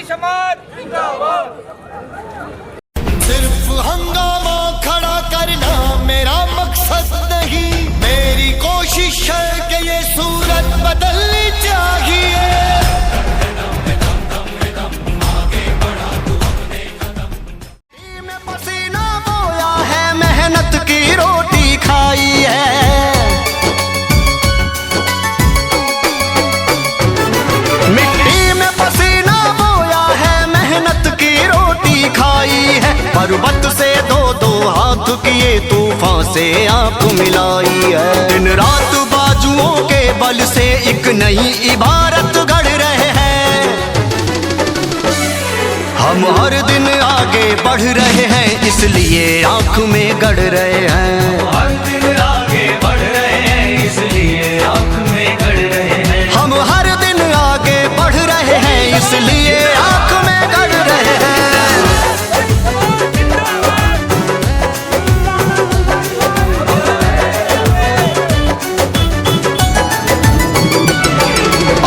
समाज जिंदाबाद। सिर्फ हंगामा खड़ा करना मेरा मकसद नहीं, मेरी कोशिश है कि ये सूरत बदलनी चाहिए। में पसीना बोया है, मेहनत की रोटी खाई है, पर्वत से दो हाथ किए तूफान से आंख मिलाई है। दिन रात बाजुओं के बल से एक नई इबारत गढ़ रहे हैं। हम हर दिन आगे बढ़ रहे हैं, इसलिए आंख में गढ़ रहे हैं। हर दिन आगे बढ़ रहे हैं, इसलिए आंख में गढ़ रहे हैं। हम हर दिन आगे बढ़ रहे हैं, इसलिए आंख में गढ़ रहे हैं।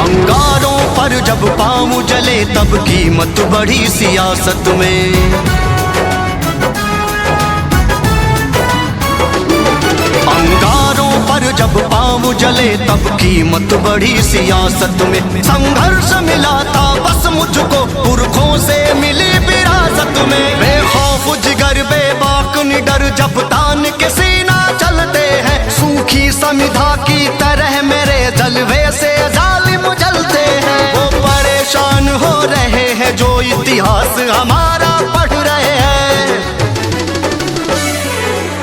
अंगारों पर जब पाँव जले तब कीमत बढ़ी सियासत में। अंगारों पर जब पाँव जले तब कीमत बढ़ी सियासत में। संघर्ष मिला था बस मुझको पुरखों से मिली विरासत में। बेखौफ जिगर बेबाक निडर जब तान के सीना चलते हैं, सूखी समिधा की तरह मेरे जलवे से जालिम जलते हैं। वो परेशान हो रहे हैं जो इतिहास हमारा पढ़ रहे हैं।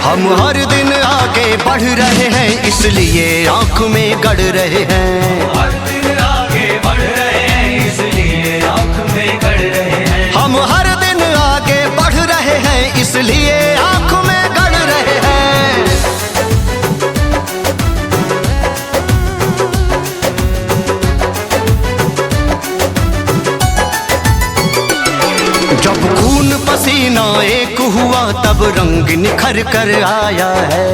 हम हर दिन आगे बढ़ रहे हैं, इसलिए आंख में गढ़ रहे हैं। हर दिन आगे बढ़ रहे हैं, इसलिए आंख में गढ़ रहे हैं। हम हर दिन आगे बढ़ रहे हैं, इसलिए आंख में गढ़ रहे हैं। जब खून पसीना एक हुआ तब रंग निखर कर आया है।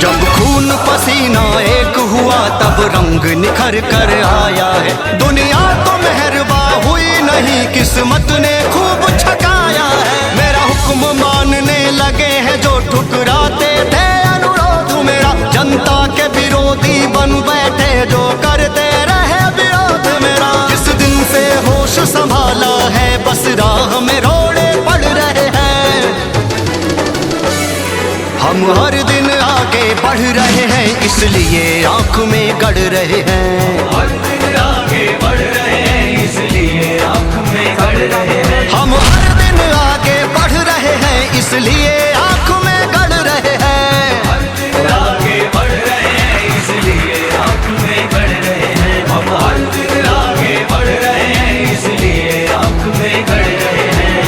जब खून पसीना एक हुआ तब रंग निखर कर आया है। दुनिया तो मेहरबा हुई नहीं, किस्मत ने खूब छकाया है। मेरा हुक्म मानने लगे हैं जो ठुकराते थे अनुरोध मेरा। जनता के विरोधी बन बैठे जो करते रहे विरोध मेरा। जिस दिन से होश संभाला है बस राह में रोड़े पड़ रहे हैं। हम हर दिन आगे बढ़ रहे हैं, इसलिए आंख में गढ़ रहे हैं। हर दिन आगे बढ़ रहे हैं, इसलिए आंख में गढ़ रहे हैं। हम हर दिन आगे बढ़ रहे हैं, इसलिए आंख में गढ़ रहे हैं। हर दिन आगे बढ़ रहे हैं, इसलिए आंख में गढ़ रहे हैं। हम हर दिन आगे बढ़ रहे हैं, इसलिए आंख में गढ़ रहे हैं।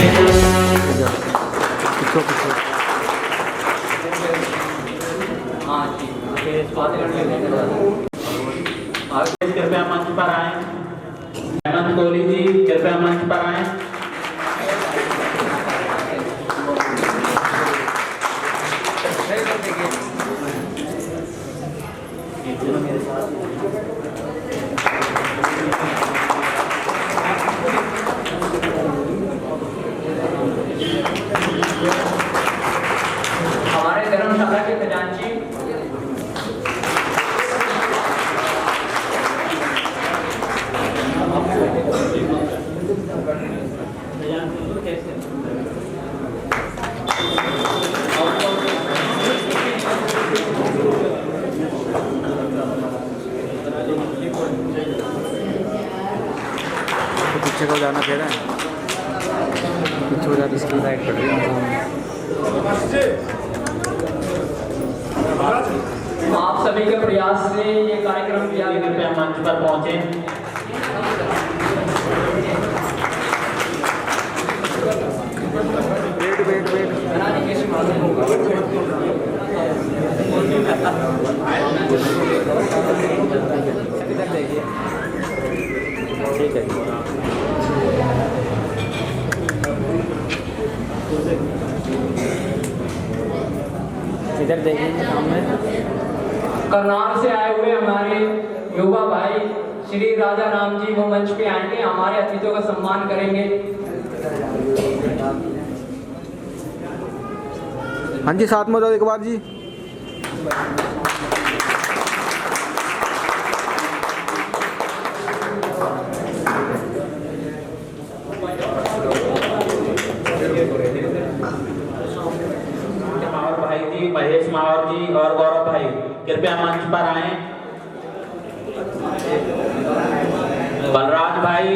कृपया मंच पर आए। हेमंत कोहली जी कृपया मंच पर आए। हमारे धर्मशाला के खजांची पीछे को जाना पड़ रहा है, पीछे को जाकर इसकी लाइट पड़ रही है। आप सभी के प्रयास से ये कार्यक्रम किया। कृपया मंच पर पहुंचे। वेट ठीक है। इधर देखिए सामने। करनाल से आए हुए हमारे युवा भाई श्री राजा राम जी वो मंच पे आएंगे, हमारे अतिथियों का सम्मान करेंगे। हाँ जी, साथ में जाओ एक बार जी। माहौर भाई जी, महेश माहौर जी और गौरव भाई कृपया मंच पर आए। बलराज भाई,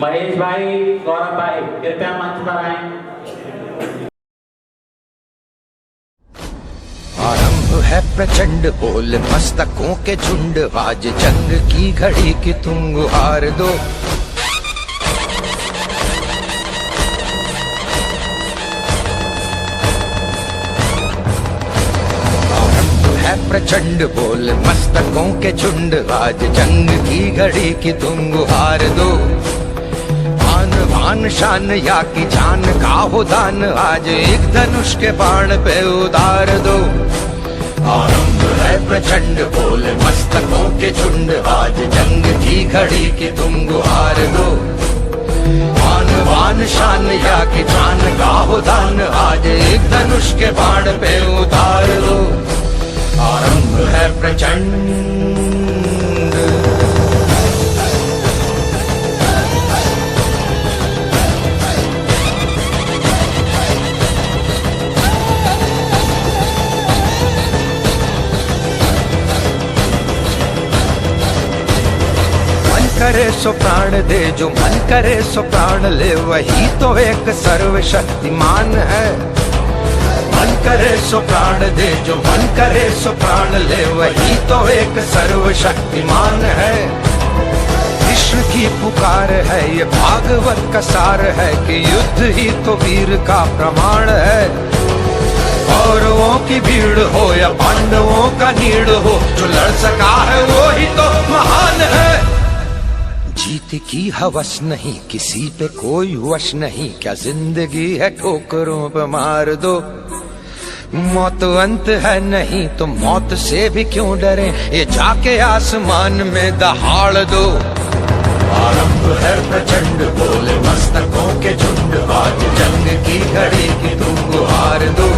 महेश भाई, गौरव भाई कृपया मंच पर आए। आरंभ है प्रचंड बोल मस्तकों के झुंड, आज जंग की घड़ी की तुम गुहार दो। प्रचंड बोल मस्तकों के झुंड, आज जंग की घड़ी की तुम गुहार दो। आन बान शान या की जान का हो दान, आज एक धनुष के बाण पे उतार दो। आरंभ है प्रचंड बोल मस्तकों के झुंड, आज जंग की घड़ी की तुम गुहार दो। आन बान शान या की जान का हो दान, आज एक धनुष के बाण पे उतार दो। आरंभ है प्रचंड। मन करे सो प्राण दे, जो मन करे सो प्राण ले, वही तो एक सर्वशक्तिमान है। मन करे सो प्राण दे, जो मन करे सो प्राण ले, वही तो एक सर्वशक्तिमान है। कृष्ण की पुकार है, ये भागवत का सार है कि युद्ध ही तो वीर का प्रमाण है। कौरवों की भीड़ हो या पांडवों का नीड़ हो, जो लड़ सका है वो ही तो महान है। जीत की हवस नहीं, किसी पे कोई वश नहीं, क्या जिंदगी है ठोकरों पे मार दो। मौत अंत है नहीं तो मौत से भी क्यों डरे, ये जाके आसमान में दहाड़ दो। आरंभ है प्रचंड बोले मस्तकों के झुंड, आज जंग की घड़ी की तुम गुहार दो।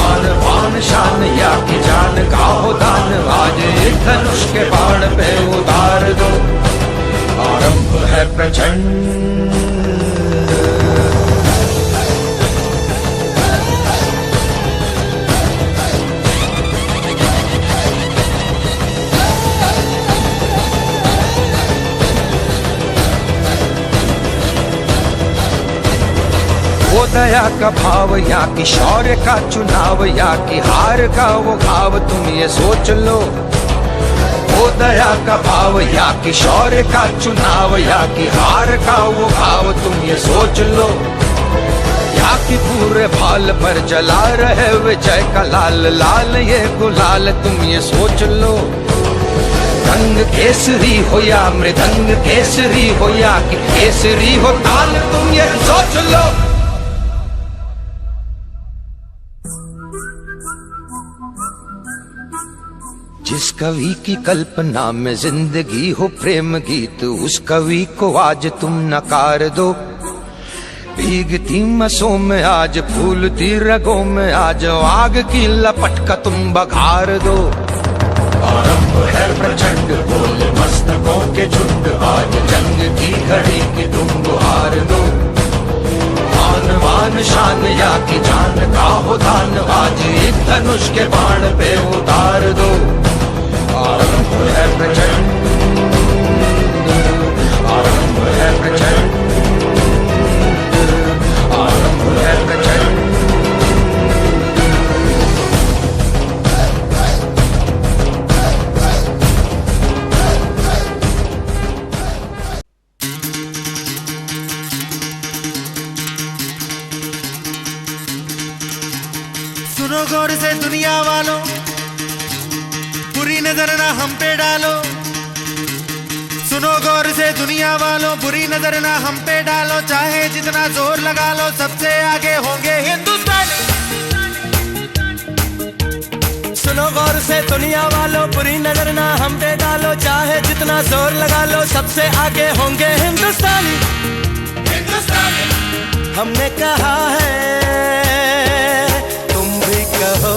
आन बान शान या की जान का हो दान, आज एक धनुष के बाण पे उतार दो। आरंभ है प्रचंड। वो दया का भाव या कि शौर्य का चुनाव, या कि हार का वो भाव तुम ये सोच लो। वो दया का भाव या कि शौर्य का चुनाव, या कि हार का वो भाव तुम ये सोच लो। या कि पूरे भाल पर जला रहे विजय का लाल लाल ये गुलाल, तुम ये सोच लो। रंग केसरी हो या मृदंग केसरी हो, या कि केसरी हो ताल, तुम ये सोच लो। जिस कवि की कल्पना में जिंदगी हो प्रेम गीत, उस कवि को आज तुम नकार दो। भीगती मसों में आज फूलती रगों में आज आग की लपट का तुम बघार दो। आरंभ है प्रचंड बोले मस्तकों के झुंड, आज जंग की घड़ी की तुम गुहार दो। आन बान शान या की जान का हो दान, आज एक धनुष के बाण पे उतार दो। आरंभ है प्रचंड, आरंभ है प्रचंड, आरंभ है प्रचंड। सुनो गौर से दुनिया वालों, बुरी नजर ना हम पे डालो। सुनो गौर से दुनिया वालों, बुरी नजर ना हम पे डालो। चाहे जितना जोर लगा लो, सबसे आगे होंगे हिंदुस्तानी। सुनो गौर से दुनिया वालों, बुरी नजर ना हम पे डालो, चाहे जितना जोर लगा लो, सबसे आगे होंगे हिंदुस्तानी। हमने कहा है तुम भी कहो,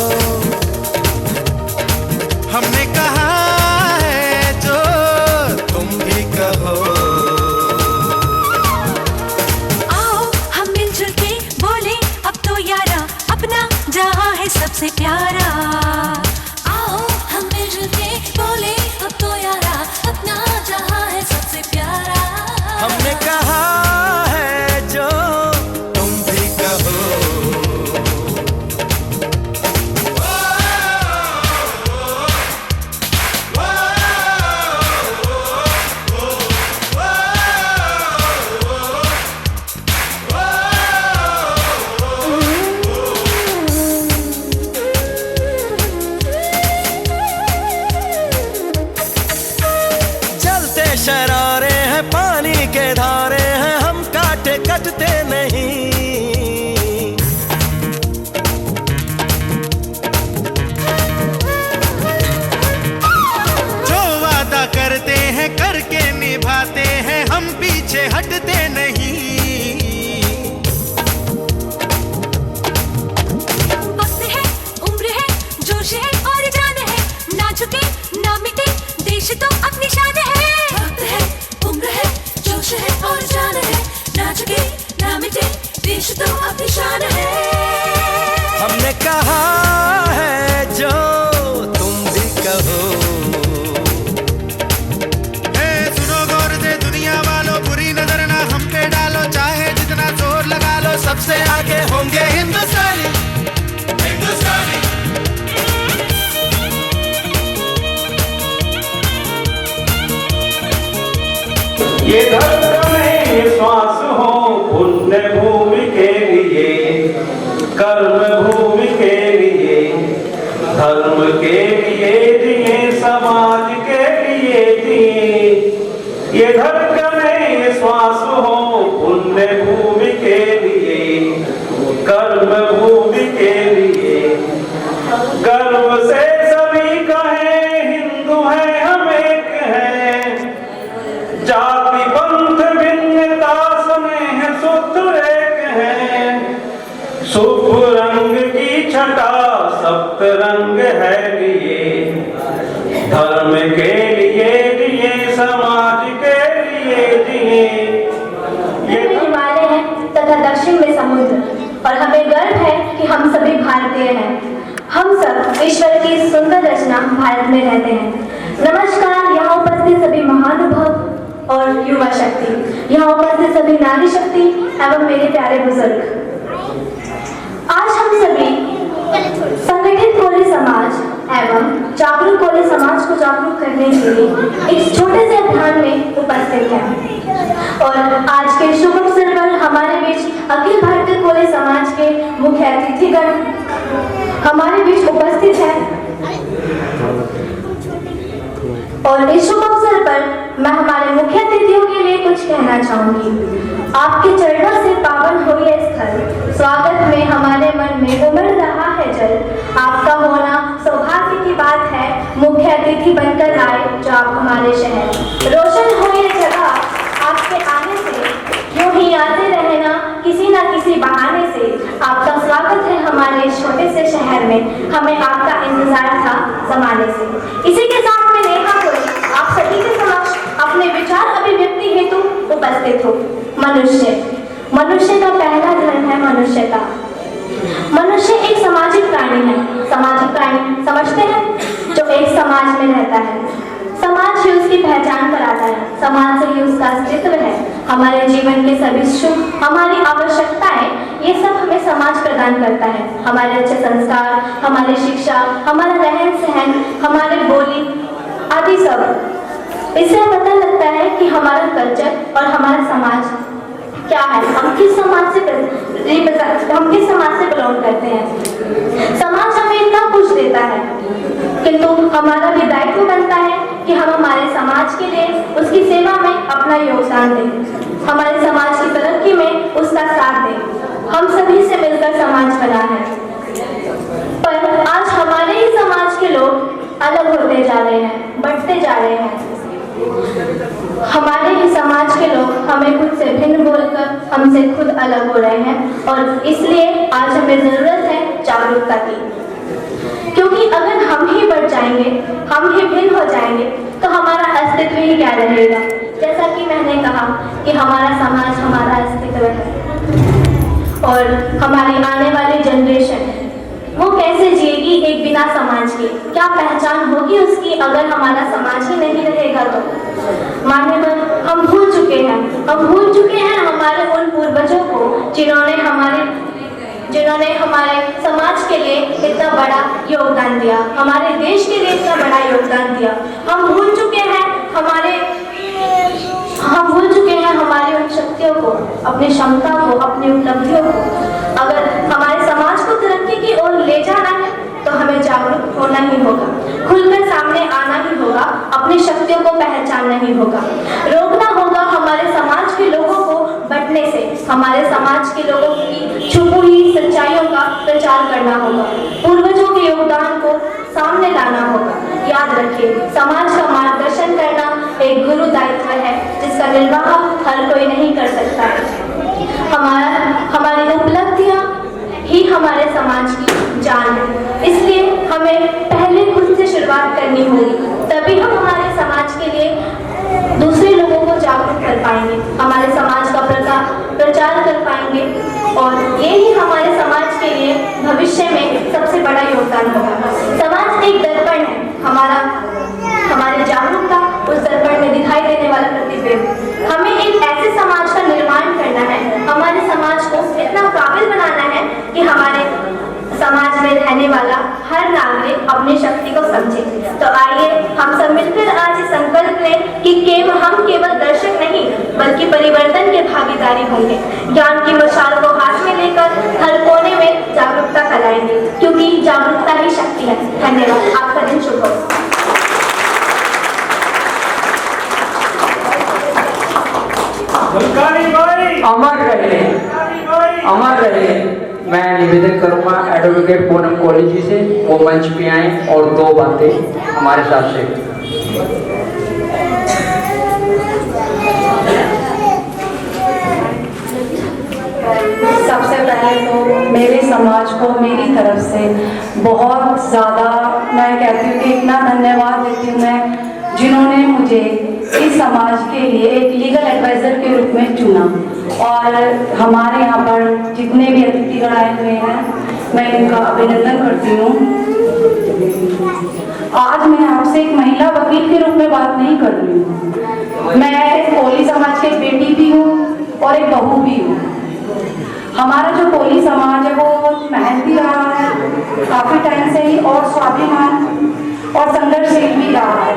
हमने कहा है जो तुम भी कहो। आओ हम मिलजुल के बोले अब तो यारा, अपना जहां है सबसे प्यारा। आओ हम मिलजुल के बोले अब तो यारा, अपना जहां है सबसे प्यारा। हमने कहा है जो तुम भी कहो। चलते शरारे हैं, पानी के धारे हैं, हम काटे कटते नहीं। जो वादा करते हैं करके निभाते हैं, हम पीछे हटते नहीं। वक्त है, उम्र है, जोश है और जान है, ना झुके ना मिटे देश तो अपनी शान है। वक्त है, उम्र है, जोश है और जान है, ना झुके ना मिटे देश तो अपनी शान है। हमने कहा है जो तुम भी कहो। सुनो गौर से दुनिया वालों, बुरी नजर ना हम पे डालो, चाहे जितना जोर लगा लो, सबसे आगे होंगे हिंदुस्तानी। ये धर्म में ये श्वास हो, पुण्य भूमि के लिए, कर्म भूमि के लिए, धर्म के लिए जिए, समाज के लिए जिए। ये धर्म में ये श्वास हो, पुण्य भूमि के लिए, कर्म भूमि के लिए। गर्व से सभी कहें हिंदू है हम एक हैं, जाति पंथ भिन्नता स्नेह सूत्र एक है। शुभ रंग की छटा सप्त रंग है लिए, धर्म के लिए जिए, समाज के लिए जिए। हिमालय है तथा दक्षिण में समुद्र, और हमें गर्व है कि हम सभी भारतीय हैं। हम सब ईश्वर की सुंदर रचना भारत में रहते हैं। नमस्कार यहाँ उपस्थित सभी महानुभाव और युवा शक्ति, यहाँ उपस्थित सभी नारी शक्ति एवं मेरे प्यारे बुजुर्ग। आज हम सभी संगठित कोली समाज एवं जागरूक कोली समाज को जागरूक करने के लिए एक छोटे से अभियान में उपस्थित हैं। और आज के शुभ अवसर पर हमारे बीच अखिल भारतीय कोली समाज के मुख्य अतिथिगण हमारे बीच उपस्थित हैं। और इस शुभ अवसर पर मैं हमारे मुख्य अतिथियों के लिए कुछ कहना चाहूंगी। आपके चरणों से पावन हो ये स्थल, स्वागत में हमारे मन में उमड़ रहा है जल। आपका होना सौभाग्य की बात है, मुख्य अतिथि बनकर आए जो आप हमारे शहर। रोशन हो ये जगह आपके आने से, यूं ही आते रहना किसी न किसी बहाने से। आपका स्वागत है हमारे छोटे से शहर में, हमें आपका इंतजार था जमाने से। इसी के साथ में नेहा कोली आप सभी के समक्ष अपने विचार अभिव्यक्ति हेतु उपस्थित हो। मनुष्य का पहला धर्म है मनुष्यता। मनुष्य एक सामाजिक प्राणी है। सामाजिक प्राणी समझते हैं जो एक समाज में रहता है। समाज ही उसकी पहचान कराता है, समाज से ही उसका अस्तित्व है। हमारे जीवन के सभी सुख, हमारी आवश्यकताएं, ये सब हमें समाज प्रदान करता है। हमारे अच्छे संस्कार, हमारी शिक्षा, हमारा रहन सहन, हमारे बोली आदि सब, इससे पता लगता है कि हमारा कल्चर और हमारा समाज क्या है, हम किस समाज से बिलोंग करते हैं। समाज हमें इतना कुछ देता है, किंतु हमारा भी दायित्व बनता है कि हम हमारे समाज के लिए उसकी सेवा में अपना योगदान दें, हमारे समाज की तरक्की में उसका साथ दें। हम सभी से मिलकर समाज बना है, पर आज हमारे ही समाज के लोग अलग होते जा रहे हैं, बढ़ते जा रहे हैं। हमारे ही समाज के लोग हमें खुद से भिन्न बोलकर हमसे खुद अलग हो रहे हैं और इसलिए आज हमें ज़रूरत है जागरूकता की। क्योंकि अगर हम ही बढ़ जाएंगे, हम ही भिन्न हो जाएंगे तो हमारा अस्तित्व ही क्या रहेगा। जैसा कि मैंने कहा कि हमारा समाज हमारा अस्तित्व है और हमारी आने वाली जनरेशन वो कैसे जिएगी एक बिना समाज के, क्या पहचान होगी उसकी अगर हमारा समाज ही नहीं रहेगा तो। मान्यवर, हम भूल चुके हैं हमारे उन पूर्वजों को जिन्होंने हमारे समाज के लिए इतना बड़ा योगदान दिया, हमारे देश के लिए इतना बड़ा योगदान दिया। हम भूल चुके हैं हमारी उन शक्तियों को, अपनी क्षमता को, अपनी उपलब्धियों को। अगर हमारे समाज को तरक्की की ओर ले जाना है तो हमें जागरूक होना ही होगा, खुलकर सामने आना ही होगा, अपनी शक्तियों को पहचानना ही होगा, रोकना होगा हमारे समाज के लोगों को बंटने से, हमारे समाज के लोगों की छुपी हुई सच्चाइयों का प्रचार करना होगा, पूर्वजों के योगदान को सामने लाना होगा। याद रखिए, समाज का मार्गदर्शन करना एक गुरु दायित्व है जिसका निर्वाह हर कोई नहीं कर सकता है। हमारी उपलब्धियां ही हमारे समाज की जान है, इसलिए हमें पहले खुद से शुरुआत करनी होगी, तभी हम हमारे समाज के लिए दूसरे लोगों को जागरूक कर पाएंगे, हमारे समाज का प्रचार कर पाएंगे और ये ही हमारे समाज के लिए भविष्य में सबसे बड़ा योगदान होगा। समाज एक दर्पण है, हमारी जागरूकता उस दर्पण में दिखाई देने वाला प्रतिबिंब। हमें एक ऐसे समाज का निर्माण करना है, हमारे समाज को इतना काबिल बनाना है कि हमारे समाज में रहने वाला हर नागरिक अपनी शक्ति को समझे। तो आइए हम सब मिलकर आज ये संकल्प लें कि हम केवल दर्शक नहीं बल्कि परिवर्तन के भागीदारी होंगे। ज्ञान की मशाल को हाथ में लेकर हर कोने में जागरूकता फैलाएंगे, क्योंकि जागरूकता ही शक्ति है। धन्यवाद। आपका दिन शुभ हो। अमर रहे। मैं निवेदन करूंगा एडवोकेट पूनम कोहली जी से, वो मंच पे आए और 2 बातें हमारे साथ से। सबसे पहले तो मेरे समाज को मेरी तरफ से बहुत ज़्यादा मैं कहती हूँ कि इतना धन्यवाद देती हूँ मैं, जिन्होंने मुझे इस समाज के लिए एक लीगल एडवाइज़र के रूप में चुना। और हमारे यहाँ पर जितने भी अतिथिगण आए हुए हैं मैं इनका अभिनंदन करती हूँ। आज मैं आपसे एक महिला वकील के रूप में बात नहीं कर रही हूँ, मैं कोली समाज की बेटी भी हूँ और एक बहू भी हूँ। हमारा जो कोली समाज है वो मेहनती रहा है काफ़ी टाइम से ही और स्वाभिमान और संघर्षशील भी रहा है,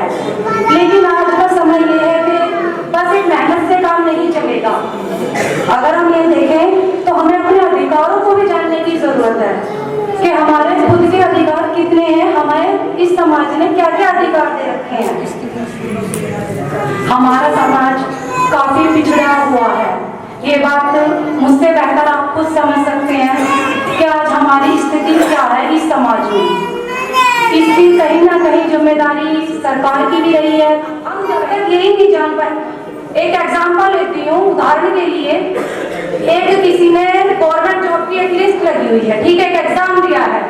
लेकिन आज का समय ये है कि बस एक मेहनत से काम नहीं चलेगा। अगर हम ये देखें तो हमें अपने अधिकारों को भी जानने की जरूरत है कि हमारे खुद के अधिकार कितने हैं, हमें इस समाज ने क्या क्या अधिकार दे रखे हैं। हमारा समाज काफी पिछड़ा हुआ है, ये बात मुझसे बेहतर आप खुद समझ सकते हैं कि आज हमारी स्थिति क्या है इस समाज में। इसकी कहीं ना कहीं जिम्मेदारी सरकार की भी रही है। हम जब तक यही नहीं जान पाए, एक एग्जाम्पल लेती हूँ उदाहरण के लिए, एक किसी ने गवर्नमेंट जॉब की एक लिस्ट लगी हुई है, ठीक है, एक एग्जाम दिया है,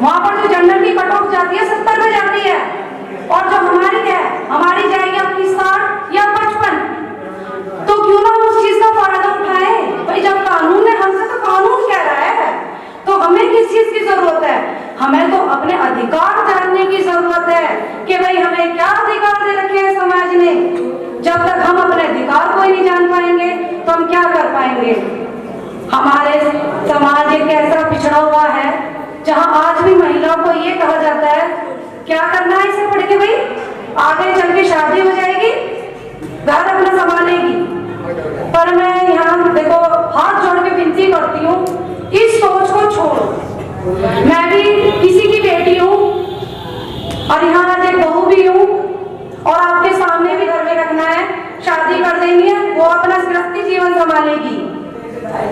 वहाँ पर जो जनरल की कट ऑफ जाती है 70 में जाती है और जो हमारी है हमारी जाएगी अपनी 60 या 55। तो क्यों ना उस चीज का फायदा उठाए भाई, जब कानून है हमसे तो कानून कह रहा है, तो हमें किस चीज की जरूरत है? हमें तो अपने अधिकार जानने की जरूरत है कि भाई हमें क्या अधिकार दे रखे हैं समाज ने। जब तक हम अपने अधिकार को ही नहीं जान पाएंगे तो हम क्या कर पाएंगे। हमारे समाज एक ऐसा पिछड़ा हुआ है जहां आज भी महिलाओं को ये कहा जाता है क्या करना है इसे पढ़ के, भाई आगे चल के शादी हो जाएगी, घर अपना संभालेगी। पर मैं यहाँ देखो हाथ जोड़ के विनती करती हूँ, इस सोच को छोड़ो। मैं भी किसी की बेटी हूँ और यहाँ आज एक बहू भी हूँ और आपके सामने भी घर में रखना है, शादी कर देंगे, वो अपना गृहस्थी जीवन संभालेगी।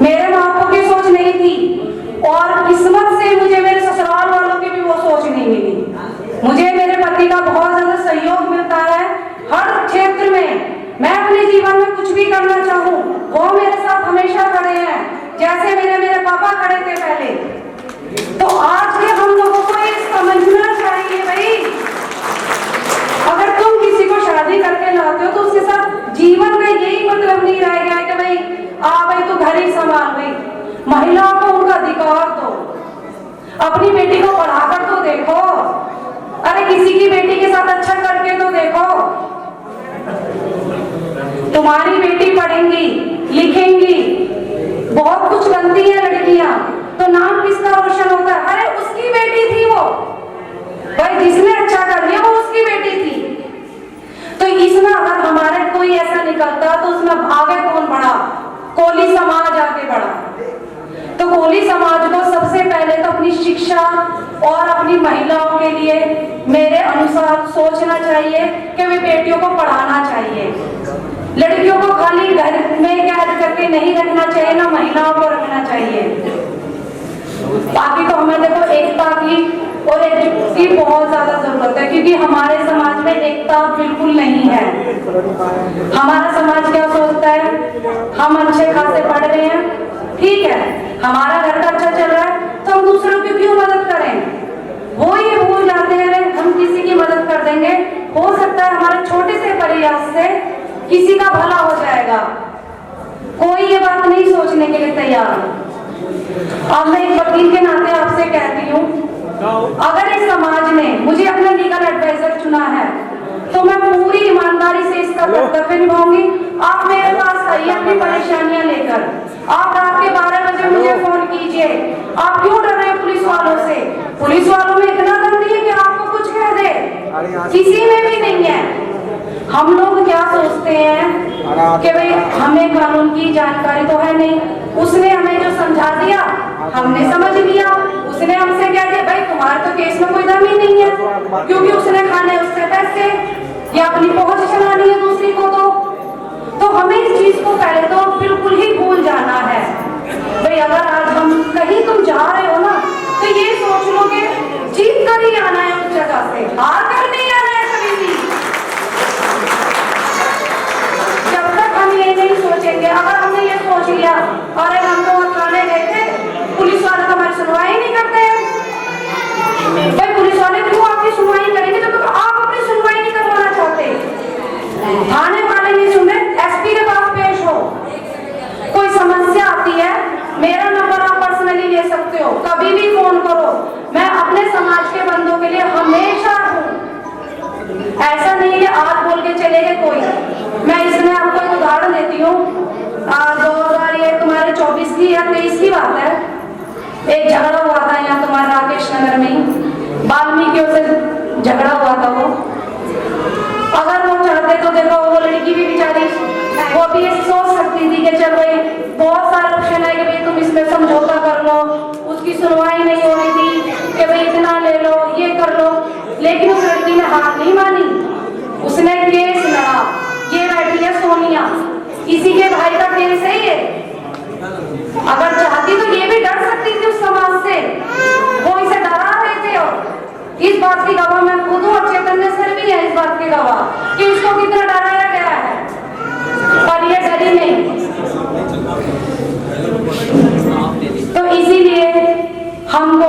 मेरे माँ बाप की सोच नहीं थी और किस्मत से मुझे मेरे ससुराल वालों की भी वो सोच नहीं मिली। मुझे मेरे पति का बहुत ज्यादा सहयोग मिलता है हर क्षेत्र में। मैं अपने जीवन में कुछ भी करना चाहूँ वो मेरे साथ हमेशा खड़े हैं, जैसे मेरे पापा खड़े थे पहले। तो आज भी हम लोगों को ये समझना चाहिए भाई, अगर तुम किसी को शादी करके लाते हो तो उसके साथ जीवन का यही मतलब नहीं रह गया कि भाई तू घर ही संभाल। भाई महिलाओं को उनका अधिकार दो, अपनी बेटी को पढ़ाकर तो देखो, अरे किसी की बेटी के साथ अच्छा करके तो देखो। तुम्हारी बेटी पढ़ेंगी लिखेंगी बहुत कुछ बनती है लड़कियां, तो नाम किसका रोशन होता है? अरे उसकी बेटी थी वो, भाई जिसने अच्छा कर लिया वो उसकी बेटी थी। तो इसमें अगर हमारे कोई ऐसा निकलता तो उसमें आगे कौन बढ़ा? कोली समाज आगे बढ़ा। तो कोली समाज को सबसे पहले तो अपनी शिक्षा और अपनी महिलाओं के लिए मेरे अनुसार सोचना चाहिए कि वे बेटियों को पढ़ाना चाहिए। लड़कियों को खाली घर में कैद करके नहीं रखना चाहिए, ना महिलाओं को रखना चाहिए। बाकी तो हमें देखो एकता की और एकजुट की बहुत ज्यादा जरूरत है, क्योंकि हमारे समाज में एकता बिल्कुल नहीं है। हमारा समाज क्या सोचता है, हम अच्छे खासे पढ़ रहे हैं, ठीक है, हमारा घर का अच्छा चल रहा है तो हम दूसरों की क्यों मदद करें। वो ये भूल जाते हैं हम किसी की मदद कर देंगे, हो सकता है हमारे छोटे से प्रयास से किसी का भला हो जाएगा। कोई ये बात नहीं सोचने के लिए तैयार। अब मैं एक वकील के नाते आपसे कहती हूँ, अगर इस समाज ने मुझे अपना लीगल एडवाइजर चुना है तो मैं पूरी ईमानदारी से इसका कर्तव्य निभाऊंगी। आप मेरे पास आइए अपनी परेशानियां लेकर, आप रात के 12 बजे मुझे फोन कीजिए। आप क्यों डर रहे हैं पुलिस वालों से? पुलिस वालों में इतना दम नहीं है कि आपको कुछ कह दे, किसी में भी नहीं है। हम लोग क्या सोचते हैं कि भाई हमें कानून की जानकारी तो है नहीं, उसने हमें जो समझा दिया हमने समझ लिया। उसने हमसे कह दिया भाई तुम्हारे तो केस में कोई दम ही नहीं है, क्योंकि उसने खाने उससे पैसे या अपनी पहुंच चलानी है दूसरी को। तो हमें इस चीज को पहले तो बिल्कुल ही भूल जाना है। भाई अगर आज हम कहीं तुम जा रहे हो ना तो ये सोच लो कि जीत कर ही आना है उस जगह से, हार कर नहीं आना है कभी भी। जब तक हम ये नहीं सोचेंगे, अगर हमने ये सोच लिया अरे हम तो थाने गए थे पुलिस वाले तो हमारी सुनवाई नहीं करते हैं, भाई पुलिस वाले क्यों आपकी सुनवाई करेंगे जब तक आप अपनी सुनवाई नहीं करवाना चाहते। थाने वाले नहीं सुन रहे, एसपी के पास पेश हो। कोई समस्या आती है मेरा नंबर आप पर्सनली ले सकते हो, कभी भी फोन करो, मैं अपने समाज के बंदों के लिए हमेशा हूँ। ऐसा नहीं कि आज बोल के चले गए कोई। मैं इसमें आपको एक उदाहरण देती हूँ। 2024 की या 23 की बात है, एक झगड़ा हुआ था यहाँ तुम्हारे राकेश नगर में, वाल्मीकियों से झगड़ा हुआ था। वो अगर वो चाहते तो देखो वो लड़की भी बेचारी वो भी ये सोच सकती थी कि चल भाई बहुत सारे ऑप्शन है कि भाई तुम इसमें समझौता कर लो, उसकी सुनवाई नहीं हो रही थी कि भाई इतना ले लो ये कर लो, लेकिन उस लड़की ने हार नहीं मानी, उसने केस लड़ा। ये बैठी है सोनिया, किसी के भाई का केस है ये। अगर चाहती तो ये भी डर सकती थी उस समाज से, वो इसे डरा रहे थे। और इस बात की गवाह मैं खुद हूँ और चैतन्य सर भी है इस बात की गवाह कि इसको कितना डराया गया है, पर ये डरी नहीं। तो इसीलिए हमको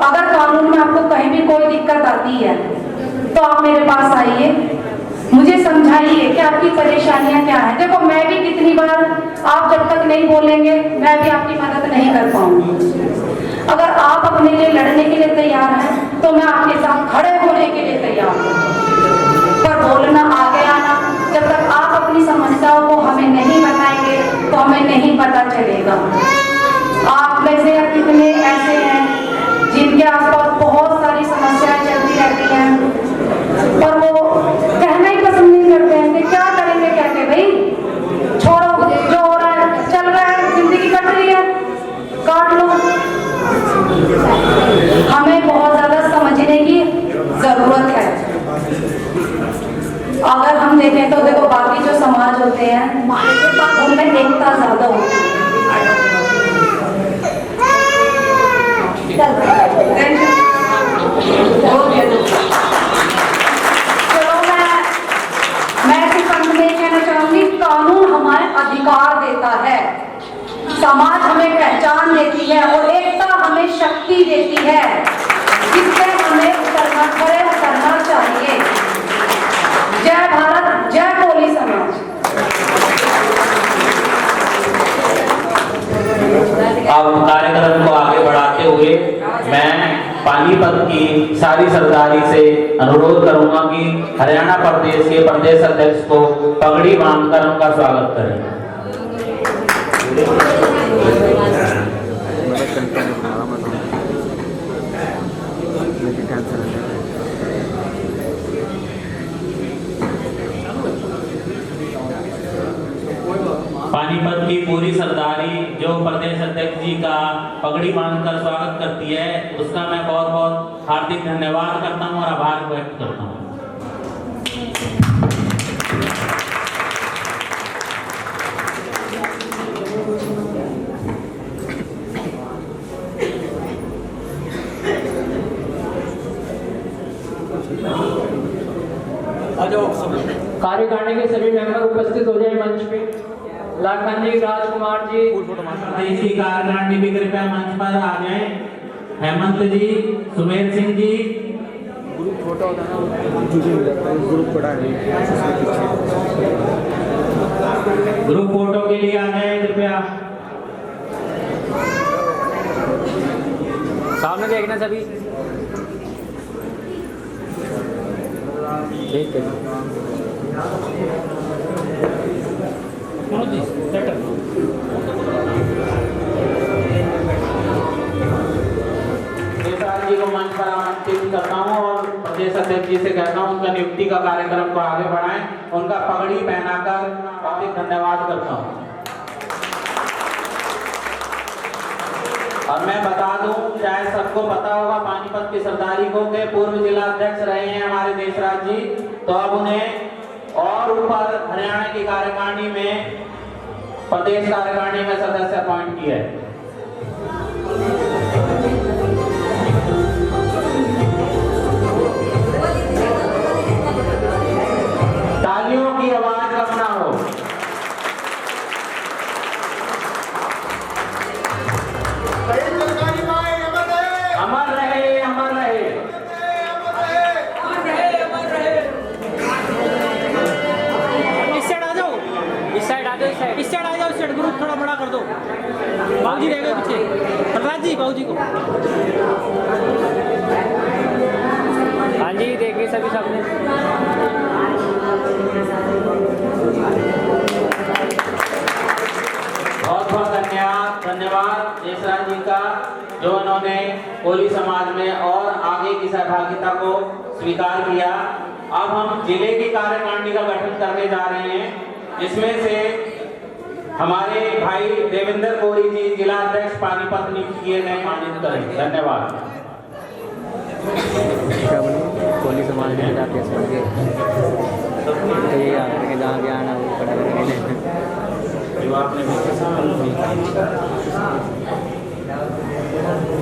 अगर कानून में आपको कहीं भी कोई दिक्कत आती है तो आप मेरे पास आइए, मुझे समझाइए कि आपकी परेशानियां क्या है। देखो मैं भी कितनी बार, आप जब तक नहीं बोलेंगे मैं भी आपकी मदद नहीं कर पाऊंगी। अगर आप अपने लिए लड़ने के लिए तैयार हैं तो मैं आपके साथ खड़े होने के लिए तैयार हूँ, पर बोलना आगे आना, जब तक आप अपनी समस्याओं को हमें नहीं बताएंगे तो हमें नहीं पता चलेगा। आप में से कितने ऐसे हैं जिनके आसपास बहुत सारी समस्याएं चलती रहती हैं और वो कहना ही पसंद नहीं करते हैं कि क्या करेंगे, कहते भाई छोड़ो जो हो रहा है चल रहा है, जिंदगी कट रही है काट लो। हमें बहुत ज्यादा समझने की जरूरत है। अगर हम देखें तो देखो बाकी जो समाज होते हैं उनमें एकता ज्यादा होती है। Thank you. कानून हमें अधिकार देता है, समाज हमें पहचान देती है और एकता हमें शक्ति देती है, जिससे हमें उतरना चाहिए। जय भारत, जय कोली समाज। अब कार्यक्रम को आगे बढ़ाते हुए मैं पानीपत की सारी सरदारी से अनुरोध करूंगा कि हरियाणा प्रदेश के प्रदेश अध्यक्ष को पगड़ी बांधकर उनका स्वागत करें। पानीपत की पूरी सरदारी जो प्रदेश अध्यक्ष जी का पगड़ी बांधकर स्वागत करती है, उसका मैं बहुत बहुत हार्दिक धन्यवाद करता हूं और आभार व्यक्त करता हूं। कार्यकारिणी के सभी मेंबर उपस्थित हो जाए मंच पे। लाखन जी, राजकुमार जी, देशी कार्यकारिणी भी कृपया मंच पर आ जाएं। हेमंत जी, सुमेर सिंह जी, ग्रुप छोटा होता है ना, ग्रुप बड़ा है, ग्रुप फोटो के लिए आ जाए कृपया। सामने देखना सभी। ठीक है। जी को मंच पर आमंत्रित करता हूं और प्रदेश अध्यक्ष जी से कहता हूं उनका नियुक्ति का कार्यक्रम को आगे बढ़ाएं, उनका पगड़ी पहनाकर काफी धन्यवाद करता हूं। और मैं बता दूं, शायद सबको पता होगा, पानीपत की सरदारी को के पूर्व जिला अध्यक्ष रहे हैं हमारे देशराज जी, तो अब उन्हें और ऊपर हरियाणा की कार्यकारिणी में, प्रदेश कार्यकारिणी में सदस्य अपॉइंट किया है। तालियों की आवाज कम ना हो। अमर रहे, अमर रहे। इस साइड आ जाओ, इस साइड आ जाओ, इस साइड आ जाओ, इस साइड ग्रुप थोड़ा बड़ा कर दो। बाबूजी रह गए पीछे, प्रहलाद जी, बाबूजी को। हाँ जी, देखिए सभी सामने। बहुत बहुत धन्यवाद देशराज जी का, जो उन्होंने कोली समाज में और आगे की सहभागिता को स्वीकार किया। अब हम जिले की कार्यकारिणी का गठन करने जा रहे हैं, जिसमें से हमारे भाई देवेंद्र कोरी जी जिला अध्यक्ष पानीपत नियुक्त किए गए, मानित करें। धन्यवाद। कोली समाज में जाके जहाँ भी आना वो खड़ा करेंगे।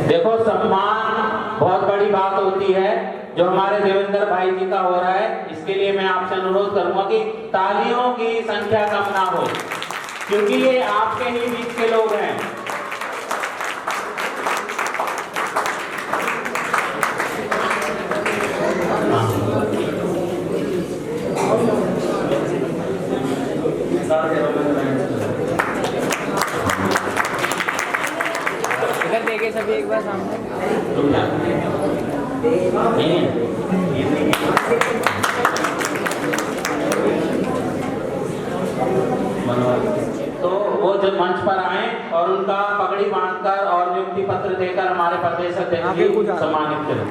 देखो, सम्मान बहुत बड़ी बात होती है जो हमारे देवेंद्र भाई जी का हो रहा है। इसके लिए मैं आपसे अनुरोध करूंगा कि तालियों की संख्या कम ना हो, क्योंकि ये आपके ही बीच के लोग हैं। इधर देखिए सभी एक बार सामने। तो वो जब मंच पर आए और उनका पगड़ी बांधकर और नियुक्ति पत्र देकर हमारे प्रदेश अध्यक्ष जी सम्मानित करें।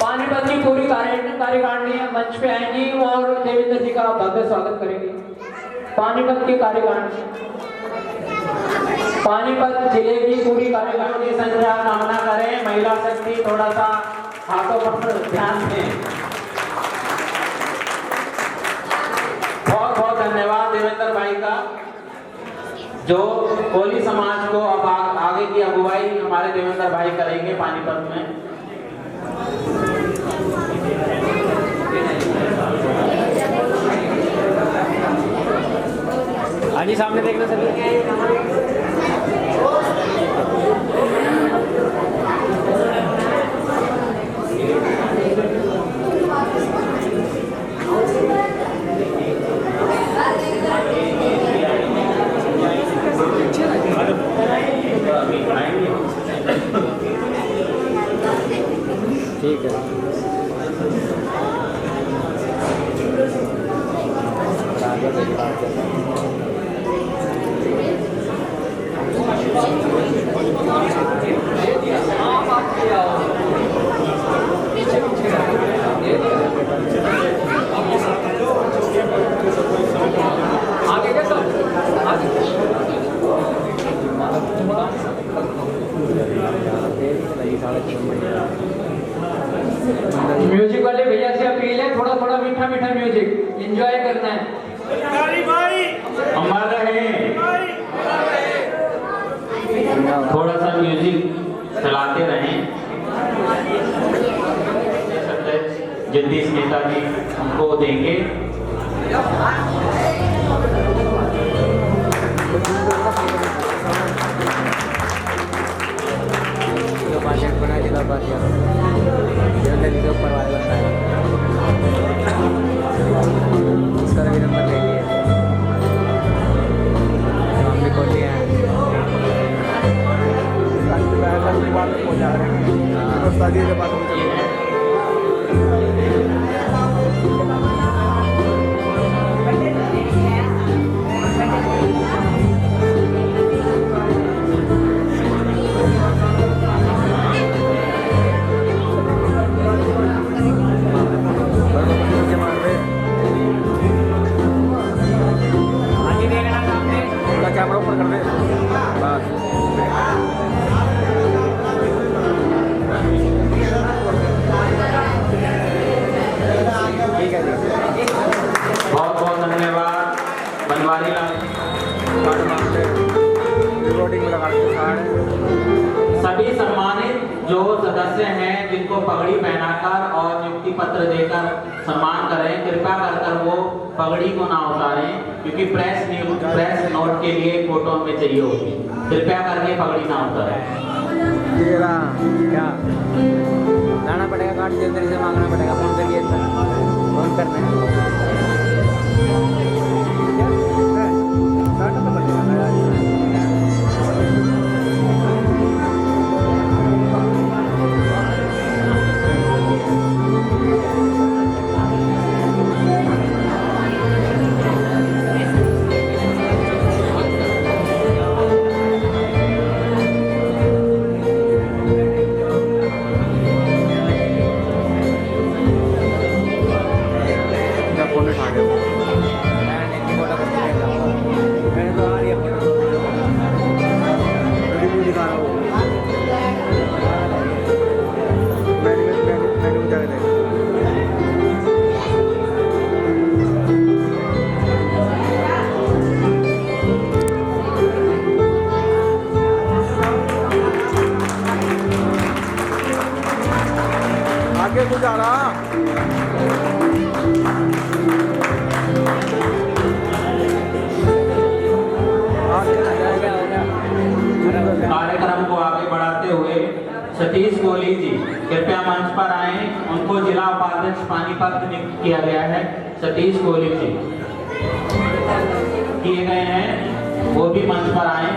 पानीपत की पूरी कार्यकारिणी मंच पे आएंगी और देवेंद्र जी का भव्य स्वागत करेंगे। पानीपत की कार्यकारिणी, पानीपत जिले की पूरी कार्यकारिणी की संख्या कामना करें। महिला शक्ति थोड़ा सा हाथों पर ध्यान दें। बहुत बहुत धन्यवाद देवेंद्र भाई का, जो कोली समाज को अब आगे की अगुवाई हमारे देवेंद्र भाई करेंगे पानीपत में। हाँ जी, सामने देखना सभी। ठीक है। म्यूजिक वाले भैया से अपील है, थोड़ा थोड़ा मीठा मीठा म्यूजिक एंजॉय करना है। अमर रहे, थोड़ा सा म्यूजिक चलाते रहें। जगदीश नेताजी हमको देंगे। ऊपर वाले उसका भी नंबर ले लिए, हम भी खोल लिए हैं। कैमरा ऊपर कर दे बस। ठीक है जी, बहुत बहुत धन्यवाद। बनवारी लाल रिकॉर्डिंग में लगा सभी सम्मानित जो सदस्य हैं जिनको पगड़ी पहनाकर और नियुक्ति पत्र देकर सम्मान करें, कृपया कर वो पगड़ी को ना उतारें, क्योंकि प्रेस नोट के लिए फोटो हमें चाहिए होगी। कृपया करके पगड़ी ना उतारें। क्या लाना पड़ेगा, कार्ड जल्दी से मांगना पड़ेगा, फोन करिए, फोन करना है। आगे कुछ आ रहा कार्यक्रम को आगे बढ़ाते हुए सतीश कोहली जी कृपया मंच पर आए। उनको जिला उपाध्यक्ष पानीपत नियुक्त किया गया है। सतीश कोहली जी किए गए हैं, वो भी मंच पर आए।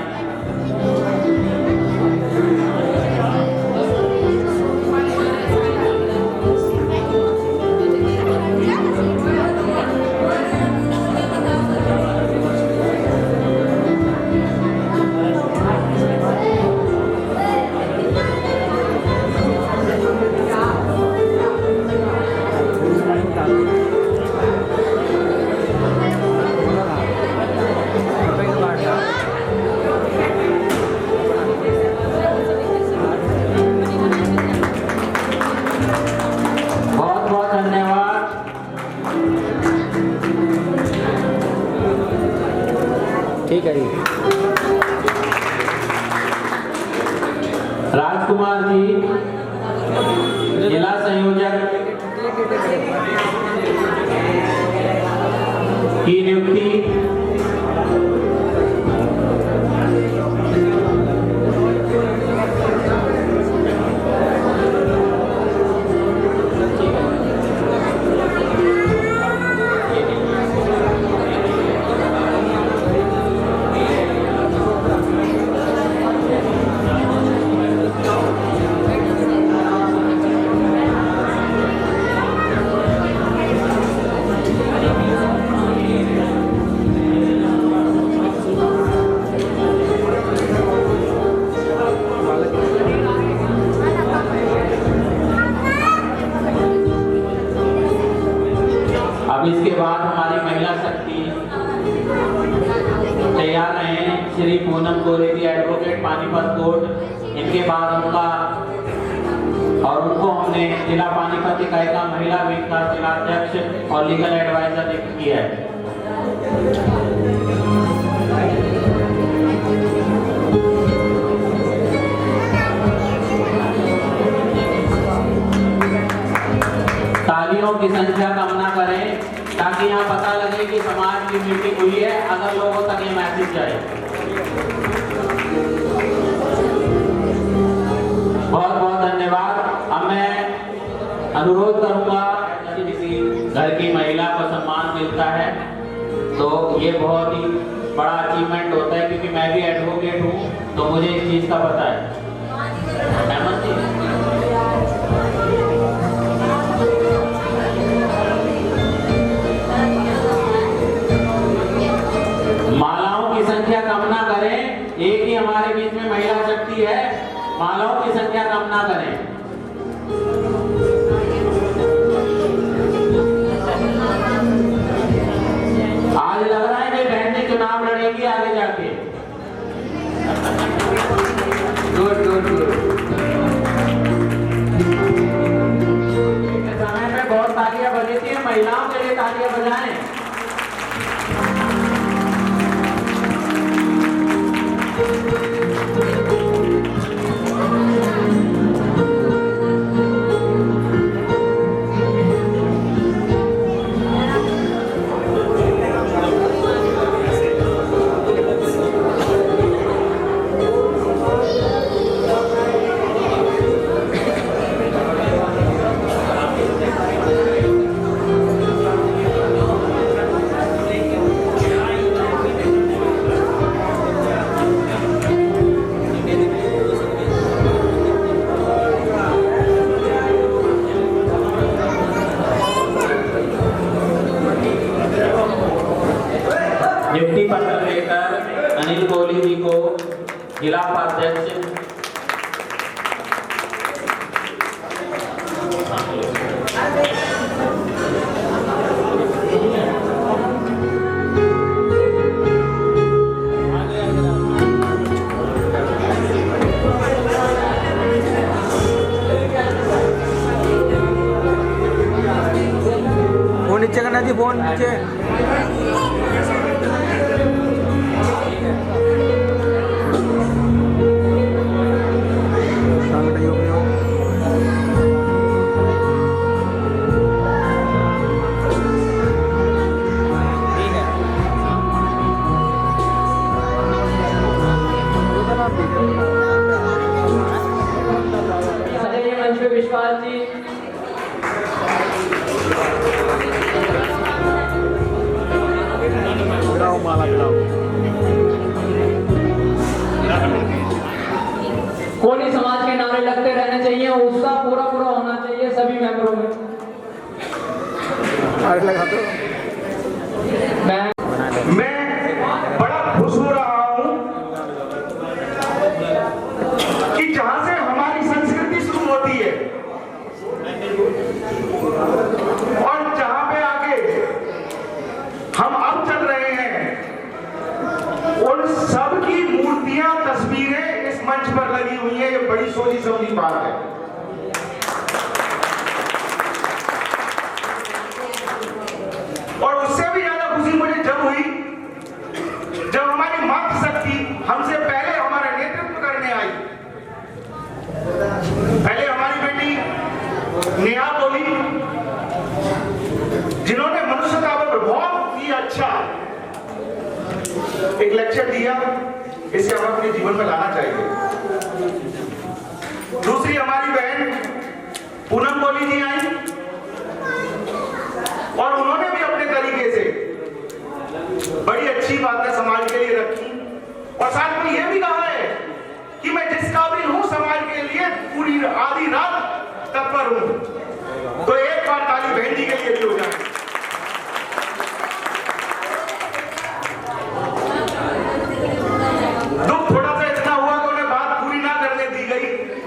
ठीक है जी। राजकुमार जी जिला संयोजक की नियुक्ति श्री पूनम कोरेजी एडवोकेट पानीपत कोर्ट, इनके बाद उनको हमने जिला पानीपत इकाई का महिला विंग का जिलाध्यक्ष और लीगल एडवाइजर नियुक्त किया है। तालियों की संख्या कम ना करें ताकि यहाँ पता लगे कि समाज की मीटिंग हुई है, अगर लोगों तक ये मैसेज जाए। बहुत बहुत धन्यवाद। अब मैं अनुरोध करूंगा कि किसी घर की महिला को सम्मान मिलता है तो ये बहुत ही बड़ा अचीवमेंट होता है, क्योंकि मैं भी एडवोकेट हूँ तो मुझे इस चीज का पता है। मालाओं की संख्या कम ना करें, एक ही हमारे बीच में महिला शक्ति है, मालाओं की संख्या कम ना करें। आज लग रहा है कि बहनें चुनाव लड़ेंगी आगे जाके। Good good good. समय पे बहुत तालियां बजी थी, महिलाओं के लिए तालियां बजाएं। नियुक्ति पत्र लेकर अनिल कोहली जी को जिला उपाध्यक्ष फोन नीचे करना जी, फोन नीचे। विश्वास जी, माला पिलाओ। कोली समाज के नारे लगते रहने चाहिए, उत्साह पूरा पूरा होना चाहिए सभी मेंबरों में। लगा दो। मैं बड़ा खुश हो रहा हूं कि जहां से हमारी संस्कृति शुरू होती है और जहां पे आके हम अब चल रहे हैं, उन सब की मूर्तियां, तस्वीरें इस मंच पर लगी हुई हैं। ये बड़ी सोची समझी बात है। और उससे भी ज्यादा खुशी मुझे जब हुई जब हमारी मातृशक्ति हमसे पहले हमारा नेतृत्व करने आई। पहले हमारी बेटी नेहा बोली, जिन्होंने मनुष्यता पर बहुत ही अच्छा एक लेक्चर दिया, इसे हम अपने जीवन में लाना चाहिए। दूसरी हमारी बहन पूनम कोहली जी आई और उन्होंने भी अपने तरीके से बड़ी अच्छी बातें समाज के लिए रखी और साथ में यह भी कहा है कि मैं जिस काबिल हूं समाज के लिए पूरी आधी रात तत्पर हूं। तो एक बार ताली बहन जी के लिए भी हो जाए। दुख थोड़ा सा इतना हुआ कि उन्हें बात पूरी ना करने दी गई।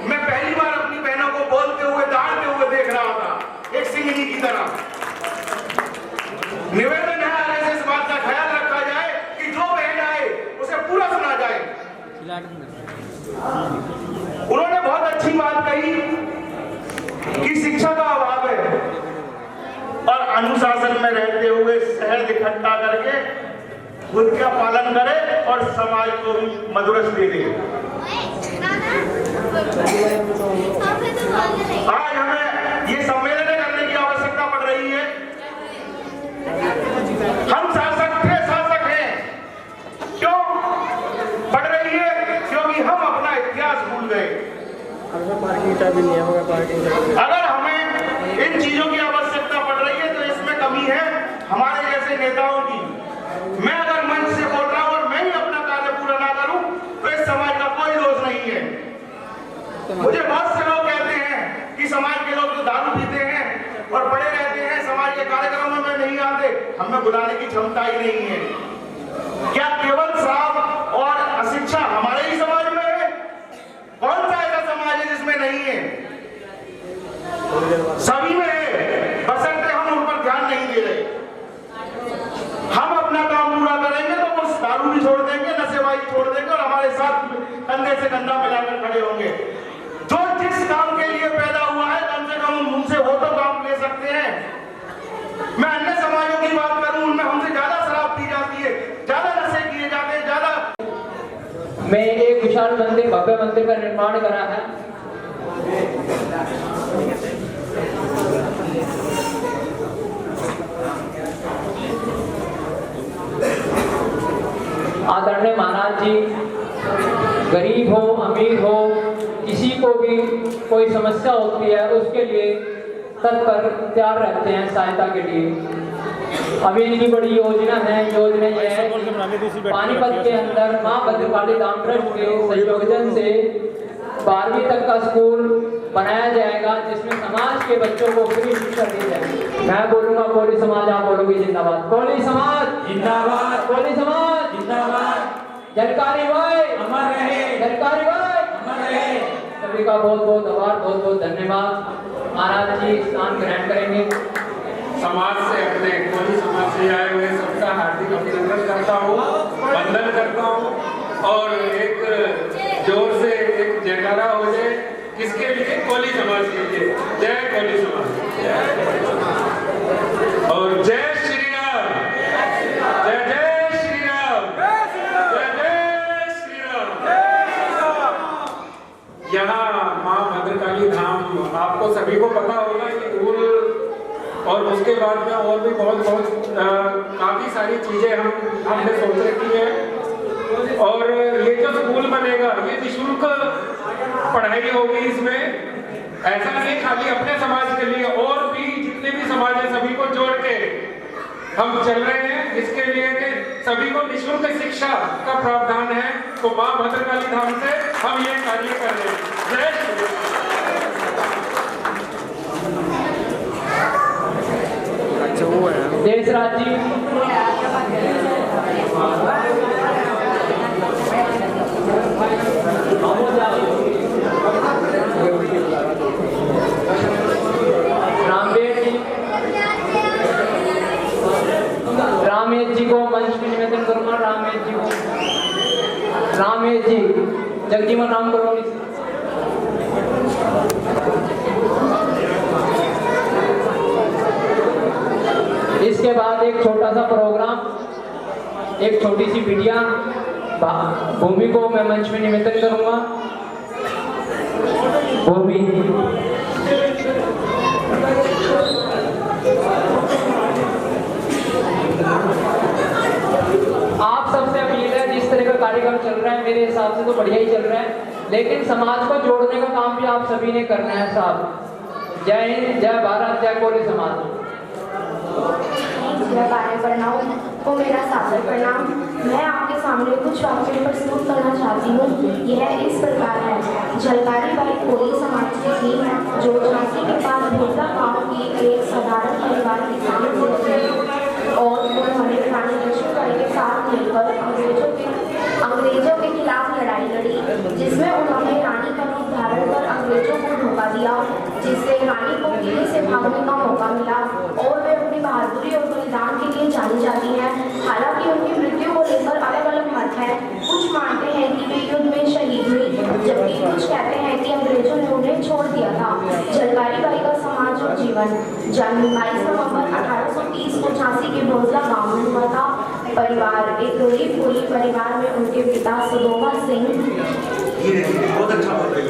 मैं पहली बार अपनी बहनों को बोलते हुए, दहाड़ते हुए देख रहा था, एक सिंहनी की तरह। निवेदन है आगे से इस बात का ख्याल रखा जाए कि जो बहन आए उसे पूरा सुना जाए। उन्होंने बहुत अच्छी बात कही कि शिक्षा का अभाव है और अनुशासन में रहते हुए शहद इकट्ठा करके खुद का पालन करे और समाज को भी मधुरस दे दे। आज हमें ये सम्मेलन करने की आवश्यकता पड़ रही है। हम शासक थे, शासक हैं। क्यों पड़ रही है? क्योंकि हम अपना इतिहास भूल गए। अगर हमें इन चीजों की आवश्यकता पड़ रही है तो इसमें कमी है हमारे जैसे नेताओं की। मैं अगर मंच से बोल रहा हूं और मैं ही अपना कार्य पूरा ना करूं तो इस समाज का कोई दोष नहीं है। मुझे बहुत से लोग कहते हैं कि समाज के लोग तो दारू पीते हैं और पड़े रहते हैं, समाज के कार्यक्रमों में नहीं आते, हमें बुलाने की क्षमता ही नहीं है। क्या केवल शराब और अशिक्षा हमारे ही समाज में है? कौन सा ऐसा समाज है जिसमें नहीं है? सभी में है, बशर्ते हम उन पर ध्यान नहीं दे रहे। हम अपना काम पूरा करेंगे तो वो दारू भी छोड़ देंगे, नशेबाजी छोड़ देंगे और हमारे साथ कंधे से कंधा मिलाकर खड़े होंगे। जो जिस काम के लिए पैदा हुआ है कम से कम हम उनसे वो तो काम ले सकते हैं। मैं अन्य समाजों की बात करूं, उनमें हमसे ज्यादा शराब पी जाती है, ज्यादा नशे किए जाते हैं, ज्यादा। मैं एक विशाल मंदिर, भव्य मंदिर का निर्माण करा है। आदरणीय महाराज जी, गरीब हो अमीर हो, किसी को भी कोई समस्या होती है उसके लिए तत्पर तैयार रहते हैं सहायता के लिए। अभी इनकी बड़ी योजना है। योजना ये है पानीपत के अंदर मां भद्रकाली धाम ट्रस्ट के संयोजन से 12वीं तक का स्कूल बनाया जाएगा जिसमें समाज के बच्चों को फ्री शिक्षा दी जाएगी। मैं बोलूंगा कोली समाज, आप बोलोगे जिंदाबाद। कोली समाज जिंदाबाद, कोली समाज जिंदाबाद, जलकारी भाई अमर रहे, जलकारी भाई अमर रहे। सभी का बहुत बहुत आभार, बहुत बहुत धन्यवाद। महाराज जी स्नान ग्रहण करेंगे। समाज से अपने कोली समाज से आए हुए सबका हार्दिक अभिनंदन करता हूँ, वंदन करता हूँ और एक जोर से एक जयकारा हो जाए। किसके लिए? कोली समाज के लिए। जय कोली समाज और जय श्री राम, जय जय श्री राम, जय जय श्री राम। यहाँ माँ भद्रकाली धाम आपको सभी को पता होगा कि स्कूल और उसके बाद में और भी बहुत काफी सारी चीजें हमने सोच रखी है। और ये जो स्कूल बनेगा ये निःशुल्क पढ़ाई होगी। इसमें ऐसा नहीं खाली अपने समाज के लिए, और भी जितने भी समाज है सभी को जोड़ के हम चल रहे हैं, इसके लिए कि सभी को निःशुल्क शिक्षा का प्रावधान है। तो मां भद्रकाली धाम से हम ये कार्य कर रहे हैं। जय श्री देशराज जी रामेश जी को मंच में निवेदन करूंगा। रामेश जी को, रामेश जी जगजीवन राम करोली। इसके बाद एक छोटा सा प्रोग्राम, एक छोटी सी वीडियो भूमि को मैं मंच में निवेदन करूंगा। भूमि आप सबसे अपील है, जिस तरह का कार्यक्रम चल रहा है मेरे हिसाब से तो बढ़िया ही चल रहा है, लेकिन समाज को जोड़ने का काम भी आप सभी ने करना है साहब। जय हिंद, जय भारत, जय कोली समाज। प्रणाम को मेरा सादर प्रणाम। मैं आपके सामने कुछ वाक्यों पर प्रस्तुत करना चाहती हूँ। यह इस प्रकार है। जलकारी बाई कोली समाज की थी जो झांसी के पास भोटा गांव की एक साधारण परिवार की शामिल थी और उन्होंने रानी लक्ष्मीबाई के साथ मिलकर अंग्रेजों के खिलाफ लड़ाई लड़ी, जिसमें उन्होंने रानी का रूप धारण कर अंग्रेजों को धोखा दिया, जिससे रानी को किले से भागने का मौका मिला और वे अपनी बहादुरी और बलिदान के लिए जानी जाती हैं। हालांकि उनकी मृत्यु को लेकर अलग अलग मत हैं। कुछ मानते हैं कि वे युद्ध में और एक गरीब कोली परिवार में उनके पिता सुदोमा सिंह बहुत अच्छा बात है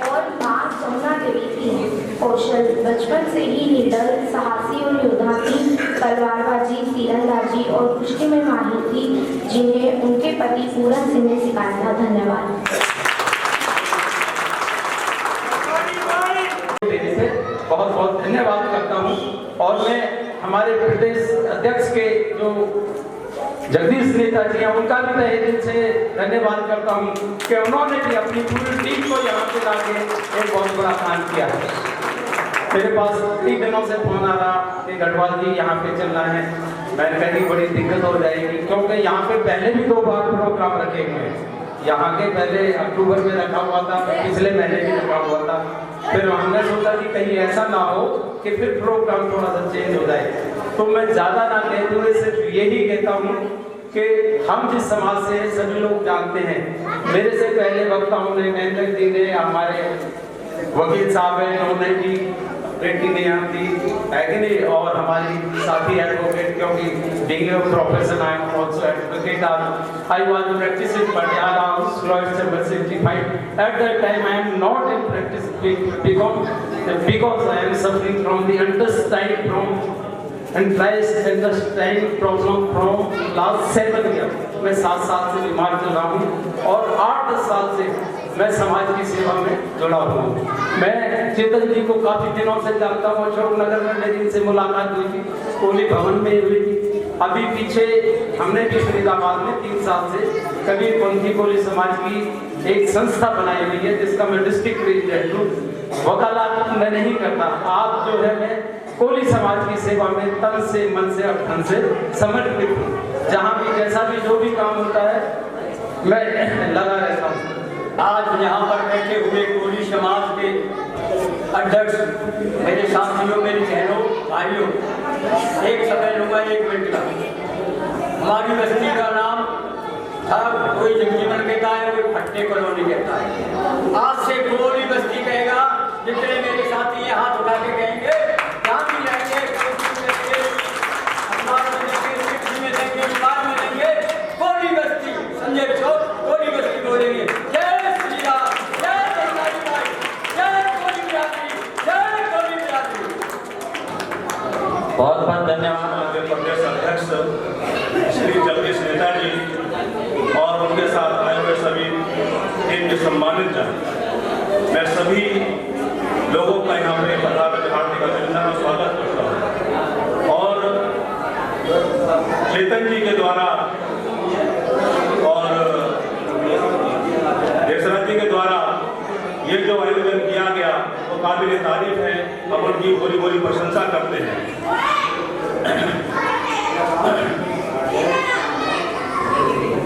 और मां जमुना देवी थी। कौशल बचपन से ही निडर, साहसी और योद्धा थी। तलवारबाजी, तीरंदाजी और कुश्ती में माहिर थी, जिन्हें उनके पति पूरन सिंह ने सिखाया था। धन्यवाद। बहुत बहुत धन्यवाद करता हूँ और मैं हमारे प्रदेश अध्यक्ष के जो जगदीश नेता जी हैं उनका भी तहे दिल से धन्यवाद करता हूँ कि उन्होंने भी अपनी पूरी टीम को यहाँ पे लाके एक बहुत बड़ा काम किया है। मेरे पास 3 दिनों से फोन आ रहा कि गढ़वाल जी यहाँ पे चलना है। मैंने कहा कि बड़ी दिक्कत हो जाएगी, क्योंकि यहाँ पे पहले भी 2 बार प्रोग्राम रखे हुए हैं। यहाँ के पहले अक्टूबर में रखा हुआ था, पिछले महीने भी रखा हुआ था। फिर हमने सोचा कि कहीं ऐसा ना हो कि फिर प्रोग्राम थोड़ा सा चेंज हो जाए, तो मैं ज़्यादा ना कहते हुए सिर्फ यही कहता हूँ कि हम जिस समाज से सभी लोग जानते हैं। मेरे से पहले वक्ताओं ने, मेहनत जी ने, हमारे वकील साहब हैं, उन्होंने भी बेटी ने यहाँ थी है कि नहीं, और हमारी साथी एडवोकेट, क्योंकि being a profession I am also advocate. I was practicing Patiala House, Lloyd Chamber 75. At that time I am not in practice because I am suffering from the intestine problem from last 7 years. मैं 7 साल से बीमार चल रहा हूँ और 8-10 साल से मैं समाज की सेवा में जुड़ा हुआ हूँ। मैं चेतन जी को काफी दिनों से जानता हूँ। अशोक नगर में मेरी इनसे मुलाकात हुई थी, कोली भवन में हुई थी। अभी पीछे हमने भी फरीदाबाद में 3 साल से कबीरपंथी कोली समाज की एक संस्था बनाई हुई है, जिसका मैं डिस्ट्रिक्ट प्रेसिडेंट हूँ। वकालत मैं नहीं करता, आप जो है मैं कोली समाज की सेवा में तन से, मन से और धन से समर्पित हूँ। जहाँ भी जैसा भी जो भी काम होता है मैं लगा रहता हूँ। आज यहाँ पर बैठे हुए कोली समाज के अध्यक्ष, मेरे साथियों, मेरी बहनों, भाइयों, एक समय लूँगा 1 मिनट का। हमारी बस्ती का नाम था, कोई जगजीवन कहता है, कोई फट्टे कॉलोनी कहता है। आज से कोली बस्ती कहेगा। जितने मेरे साथी ये हाथ उठा के कहेंगे, जहाँ भी जाएंगे, कोली बस्ती, संजय चौक, कोली बस्ती बोलेंगे। जय श्री राम, जय दंडारी भाई, जय कोली बिरादरी, जय कोली बिरादरी। बहुत बहुत धन्यवाद हमारे प्रदेश अध्यक्ष श्री जगदीश नेता जी और उनके साथ आए हुए सभी टीम के सम्मानित जन। मैं सभी लोगों का यहाँ पे हार्दिक अभिनंदन और स्वागत करता हूँ। और चेतन जी के द्वारा और देशराज जी के द्वारा ये जो आयोजन किया गया वो काबिल तारीफ है, हम उनकी भोली भोली प्रशंसा करते हैं।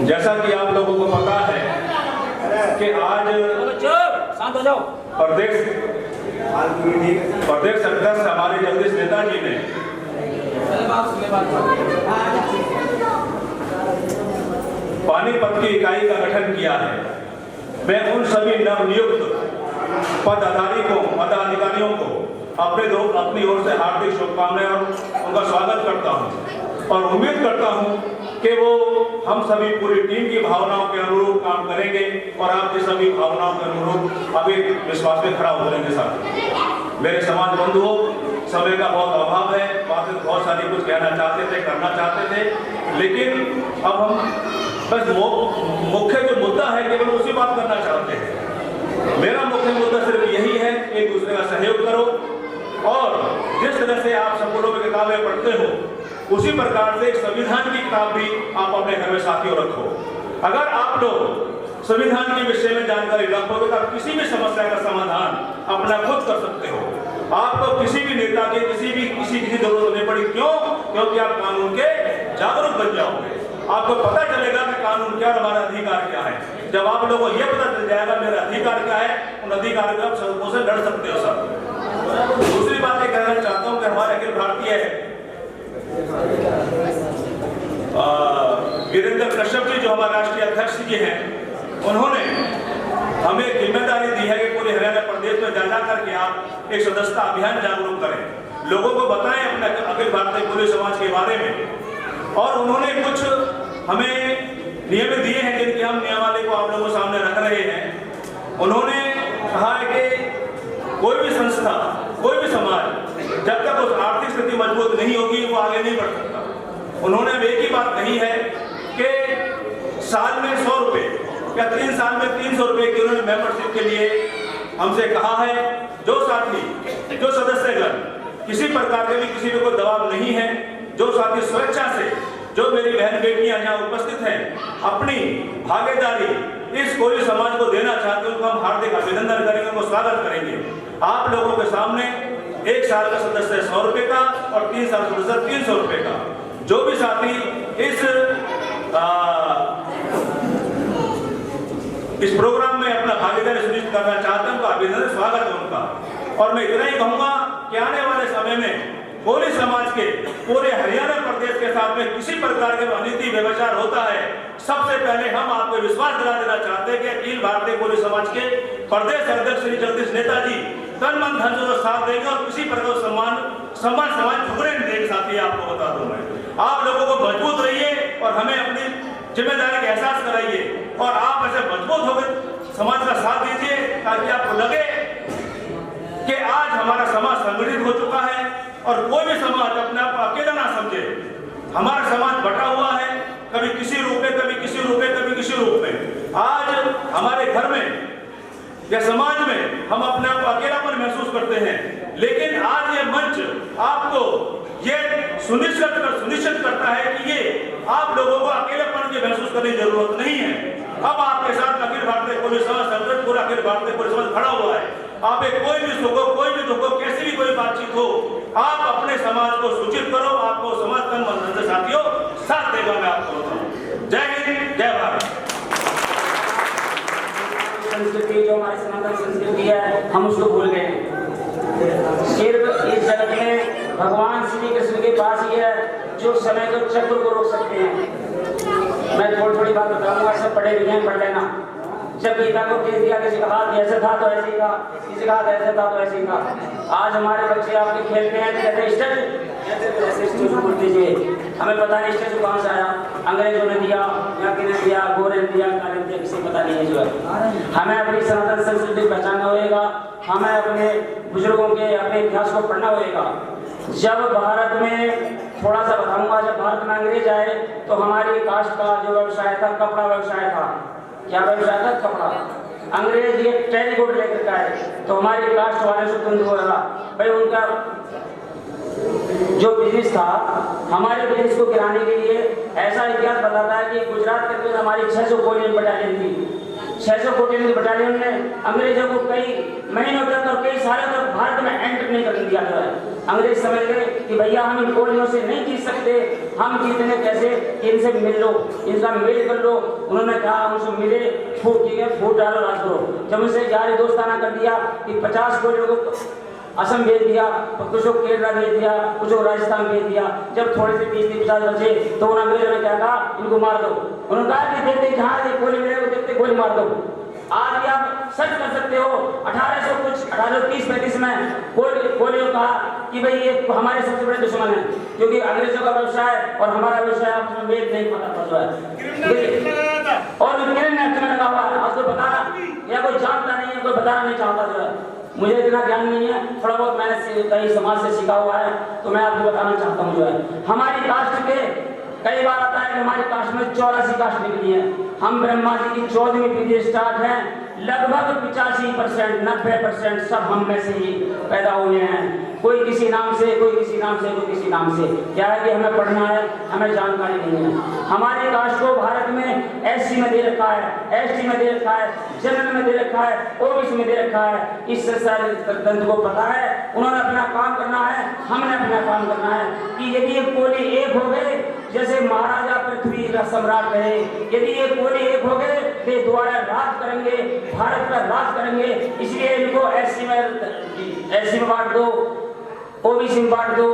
जैसा कि आप लोगों को पता है कि आज प्रदेश अध्यक्ष हमारे जगदीश नेता जी ने पानीपत की इकाई का गठन किया है। मैं उन सभी नवनियुक्त पदाधिकारियों को अपनी ओर से हार्दिक शुभकामनाएं और उनका स्वागत करता हूं और उम्मीद करता हूं कि वो हम सभी पूरी टीम की भावनाओं के अनुरूप काम करेंगे और आपकी सभी भावनाओं के अनुरूप अभी विश्वास में खड़ा उतरेंगे। साथ मेरे समाज बंधुओं, समय का बहुत अभाव है, बातें बहुत सारी कुछ कहना चाहते थे, करना चाहते थे, लेकिन अब हम बस मुख्य जो मुद्दा है केवल उसी बात करना चाहते हैं। मेरा मुख्य मुद्दा सिर्फ यही है, एक दूसरे का सहयोग करो और जिस तरह से आप स्कूलों में किताबें पढ़ते हो उसी प्रकार से एक संविधान की किताब भी आप अपने घर में साथियों रखो। अगर आप लोग संविधान के विषय में जानकारी रखोगे तो आप किसी भी समस्या का समाधान अपना खुद कर सकते हो। आपको किसी भी नेता के किसी की जरूरत नहीं पड़ी। क्यों? क्योंकि आप कानून के जागरूक बन जाओगे। आपको पता चलेगा कि कानून क्या और हमारा अधिकार क्या है। जब आप लोगों को यह पता चल जाएगा मेरा अधिकार क्या है, उन अधिकार को आप सबको से लड़ सकते हो। सब दूसरी बात ये कहना चाहता हूँ कि हमारे अखिल भारतीय वीरेंद्र कश्यप जी जो हमारे राष्ट्रीय अध्यक्ष जी हैं, उन्होंने हमें जिम्मेदारी दी है कि पूरे हरियाणा प्रदेश में जा करके आप एक सदस्यता अभियान जागरूक करें। लोगों को बताएं अपने अखिल भारतीय कोली समाज के बारे में। और उन्होंने कुछ हमें नियम दिए हैं जिनके हम नियमावली को आप लोगों के सामने रख रहे हैं। उन्होंने कहा है कि कोई भी संस्था, कोई भी समाज जब तक उस आर्थिक स्थिति मजबूत नहीं होगी वो आगे नहीं बढ़ सकता। उन्होंने एक ही बात कही है कि साल में 100 रुपये या 3 साल में 300 रुपये की उन्होंने मेंबरशिप के लिए हमसे कहा है। जो साथी, जो सदस्यगण किसी प्रकार के भी किसी पे कोई दबाव नहीं है, जो साथी स्वेच्छा से, जो मेरी बहन बेटियां यहाँ उपस्थित हैं, अपनी भागीदारी इस कोली समाज को देना चाहते हैं, उनको हम हार्दिक अभिनंदन करेंगे, उनको स्वागत करेंगे। आप लोगों के सामने 1 साल का सदस्य 100 रुपये का और 3 साल का सदस्य 300 रुपये का। जो भी साथी इस प्रोग्राम में अपना भागीदारी सुनिश्चित करना चाहते हैं, उनका अभिनंदन, स्वागत है उनका। और मैं इतना ही कहूंगा कि आने वाले समय में कोली समाज के पूरे हरियाणा प्रदेश के साथ में किसी प्रकार के अनिति व्यभिचार होता है, सबसे पहले हम आपको विश्वास दिला देना चाहते हैं कि अखिल भारतीय कोली समाज के प्रदेश अध्यक्ष श्री जगदीश नेता जी तन मन धन जो साथ देंगे और किसी प्रकार सम्मान समाज झुकने नहीं देंगे। साथी आपको बता दूं मैं, आप लोगों को मजबूत रहिए और हमें अपनी जिम्मेदारी का एहसास कराइए और आप ऐसे मजबूत होकर समाज का साथ दीजिए ताकि आपको लगे कि आज हमारा समाज संगठित हो चुका है और कोई भी समाज अपने आप को अकेला ना समझे। हमारा समाज बटा हुआ है, कभी किसी रूप में, कभी किसी रूप में, कभी किसी रूप में। आज हमारे घर में या समाज में हम अपने आप को अकेलापन महसूस करते हैं, लेकिन आज ये मंच आपको ये सुनिश्चित करता है कि ये आप लोगों को अकेलेपन की महसूस करने की जरूरत नहीं है। अब आपके साथ अखिल भारतीय कोली समाज संगठन, पूरा अखिल भारतीय कोली समाज खड़ा हुआ है। आप कोई भी सुख हो, कोई भी दुख हो, कैसी भी कोई बातचीत हो, आप अपने समाज को सूचित करो, आपको समाज तन मन धन से साथियों साथ देगा। मैं आपको बताऊं। जय हिंद, जय भारत। संस्कृति जो हमारी सनातन संस्कृति है, हम उसको भूल गए। सिर्फ इस जगत में भगवान श्री कृष्ण के पास ही है जो समय के चक्र को रोक सकते हैं। मैं थोड़ी बात बताऊंगा, सब पढ़े लिखे हैं, पढ़ लेना। जब गीता को भेज दिया, किसी का हाथ ऐसे था तो ऐसे ही था, किसी का हाथ ऐसे था तो ऐसे ही था। आज हमारे बच्चे आपके खेलते हैं, कहते स्टेज बोल दीजिए, हमें पता नहीं स्टेज कहाँ से आया, अंग्रेजों ने दिया या किने दिया, गोरे ने दिया, काले ने दिया, किसी पता नहीं है। जो है हमें अपनी सनातन संस्कृति पहचानना होगा, हमें अपने बुजुर्गों के अपने इतिहास को पढ़ना होगा। जब भारत में थोड़ा सा बताऊंगा, जब भारत में अंग्रेज आए तो हमारी कास्ट का जो व्यवसाय था, कपड़ा व्यवसाय था। क्या व्यवसाय था? कपड़ा। अंग्रेज ये टेलीकोट लेकर आए तो हमारी कास्ट वाले से द्वंद्व हो रहा भाई। उनका जो बिजनेस था, हमारे बिजनेस को गिराने के लिए ऐसा इतिहास बताता है कि गुजरात के अंदर हमारी 600 कोलियन बटालियन थी। 600 कोलियन की बटालियन ने अंग्रेजों को कई महीनों तक और कई सालों तक भारत में एंटर नहीं करने दिया था। अंग्रेज समझ गए कि भैया हम इन कोलियों से नहीं जीत सकते, हम जीतने कैसे, इनसे मिल लो, इनका मेल कर लो। उन्होंने कहा उनसे मिले, फूट डालो, राज करो। जब उनसे जारी दोस्ताना कर दिया कि 50 कोलियों को असम भेज दिया, तो कुछ को केरला भेज दिया, कुछ को राजस्थान भेज दिया। जब थोड़े से 20-50 बचे तो उन अंग्रेजों ने क्या कहा, इनको मार दो। उन्होंने कहा कि देखते जहाँ से गोली मिलेगा देखते गोली मार दो। आज भी आप सच कर सकते हो, 1830-35 में कोलियों कहा कि भाई ये हमारे सबसे बड़े दुश्मन है, क्योंकि अंग्रेजों का व्यवसाय और हमारा व्यवसाय आपस में मेल नहीं खाता जो है। और लगा हुआ है, आपको बताना या कोई जानता नहीं है, कोई बताना नहीं चाहता जो है। मुझे इतना ज्ञान नहीं है, थोड़ा बहुत मैंने कई समाज से सीखा हुआ है, तो मैं आपको बताना चाहता हूँ जो है। हमारी कास्ट के कई बार आता है कि हमारी कास्ट में 84 कास्ट निकली है। हम ब्रह्मा जी की 14वीं पीढ़ी स्टार्ट है, लगभग 85%, 90% सब हम में से ही पैदा हुए हैं। कोई किसी नाम से, कोई किसी नाम से, कोई किसी नाम से। क्या है कि हमें पढ़ना है, हमें जानकारी नहीं है। हमारी कास्ट को भारत में एससी में दे रखा है, एसटी में दे रखा है, जनरल में दे रखा है, ओबीसी में दे रखा है। इस तंत्र को पता है, उन्होंने अपना काम करना है, हमने अपना काम करना है कि यदि ये कोली एक हो गए, जैसे महाराजा पृथ्वी सम्राट रहे, यदि ये कोली एक हो गए वे दोबारा राज करेंगे, भारत पर राज करेंगे। इसलिए इनको एससी में बांट दो, ओबीसी में बांट दो,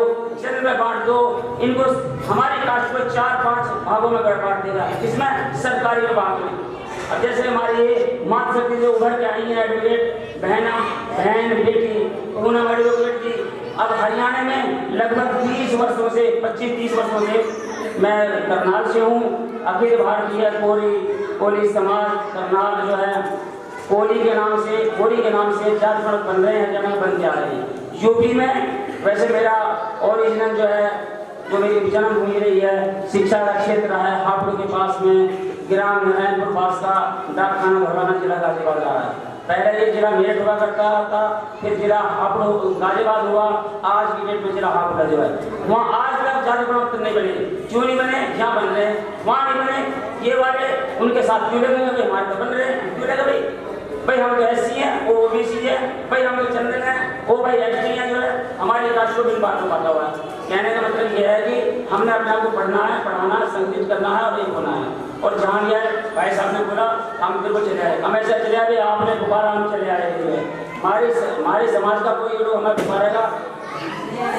जनरल में बांट दो। इनको हमारी कास्ट को 4-5 भागों में बांट देगा, इसमें सरकारी विभाग में। अब जैसे हमारी ये मातृशक्ति जो उभर के आई है, एडवोकेट बहन बेटी, उन्होंने हमारी बेटी अब हरियाणा में लगभग 30 वर्षों से 25-30 वर्षों से मैं करनाल से हूँ। अखिल भारतीय कोली समाज करनाल जो है कोली के नाम से जात गणत बन रहे हैं, जनक बन के आ रहे हैं। यूपी में वैसे मेरा ओरिजिनल जो है, जो मेरी जन्मभूमि रही है, शिक्षा का क्षेत्र रहा है हापुड़ के पास में, ग्राम नारायणपुर पास का डाकखाना भरवाना जिला गाजियाबाद रहा है। पहले ये जिला मेरठ हुआ करता था, फिर जिला हापुड़ गाजियाबाद हुआ, आज की डेट में जिला हापुड़ जो है। वहाँ आज तक जाति गणत नहीं बने, क्यों नहीं बने? यहाँ बन रहे हैं, वहाँ नहीं बने। ये वाले उनके साथ क्यों लगे? हमारे तो बन रहे हैं, क्यों लगे भाई हम तो एससी हैं, वो ओबीसी है, भाई हम तो चंदन है, वो भाई एसटी है, जो है हमारे राष्ट्र को बात पाता हुआ है। कहने का मतलब ये है कि हमने अपने आप को पढ़ना है, पढ़ाना है, संगठित करना है और एक होना है। और जहाँ गया भाई साहब ने बोला हम तेरे को चले आए, हम ऐसा चले आए, आपने दोबारा हम चले आए। हमारे समाज का कोई लोग हमें दोबारा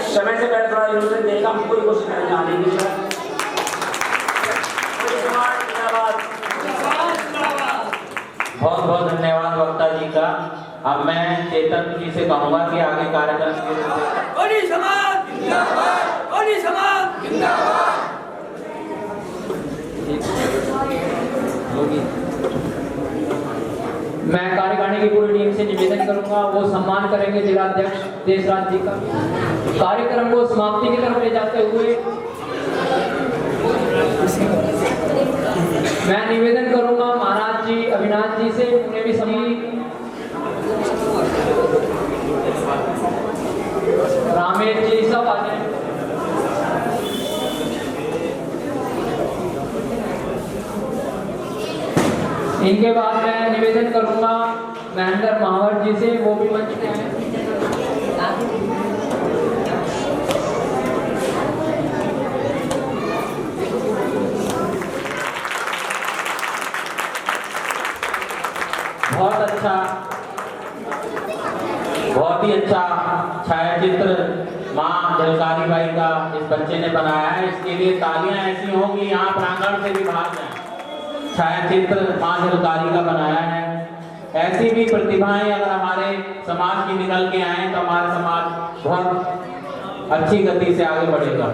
समय से पहले थोड़ा इन्होंने देगा, हम पूरी कोशिश करें जाने की। बहुत बहुत धन्यवाद वक्ता जी का। अब मैं चेतन जी से कहूँगा कि आगे कार्यक्रम कोली समाज जिंदाबाद, कोली समाज जिंदाबाद। मैं कार्यकारिणी की पूरी टीम से निवेदन करूंगा, वो सम्मान करेंगे जिलाध्यक्ष देशराज जी का। कार्यक्रम को समाप्ति की तरफ ले जाते हुए मैं निवेदन करूंगा महाराज जी अविनाश जी से, उन्हें भी सम्मान। रामेश जी सब आ जाए। इनके बाद मैं निवेदन करूंगा महेंद्र महावर जी से, वो भी मंच पे आए। बहुत ही अच्छा छायाचित्र माँ झलकारी बाई का इस बच्चे ने बनाया है। इसके लिए तालियां ऐसी हों कि यहाँ प्रांगण से भी भाग जाए। छायाचित्र माँ झलकारी का बनाया है। ऐसी भी प्रतिभाएं अगर हमारे समाज की निकल के आए तो हमारा समाज बहुत अच्छी गति से आगे बढ़ेगा।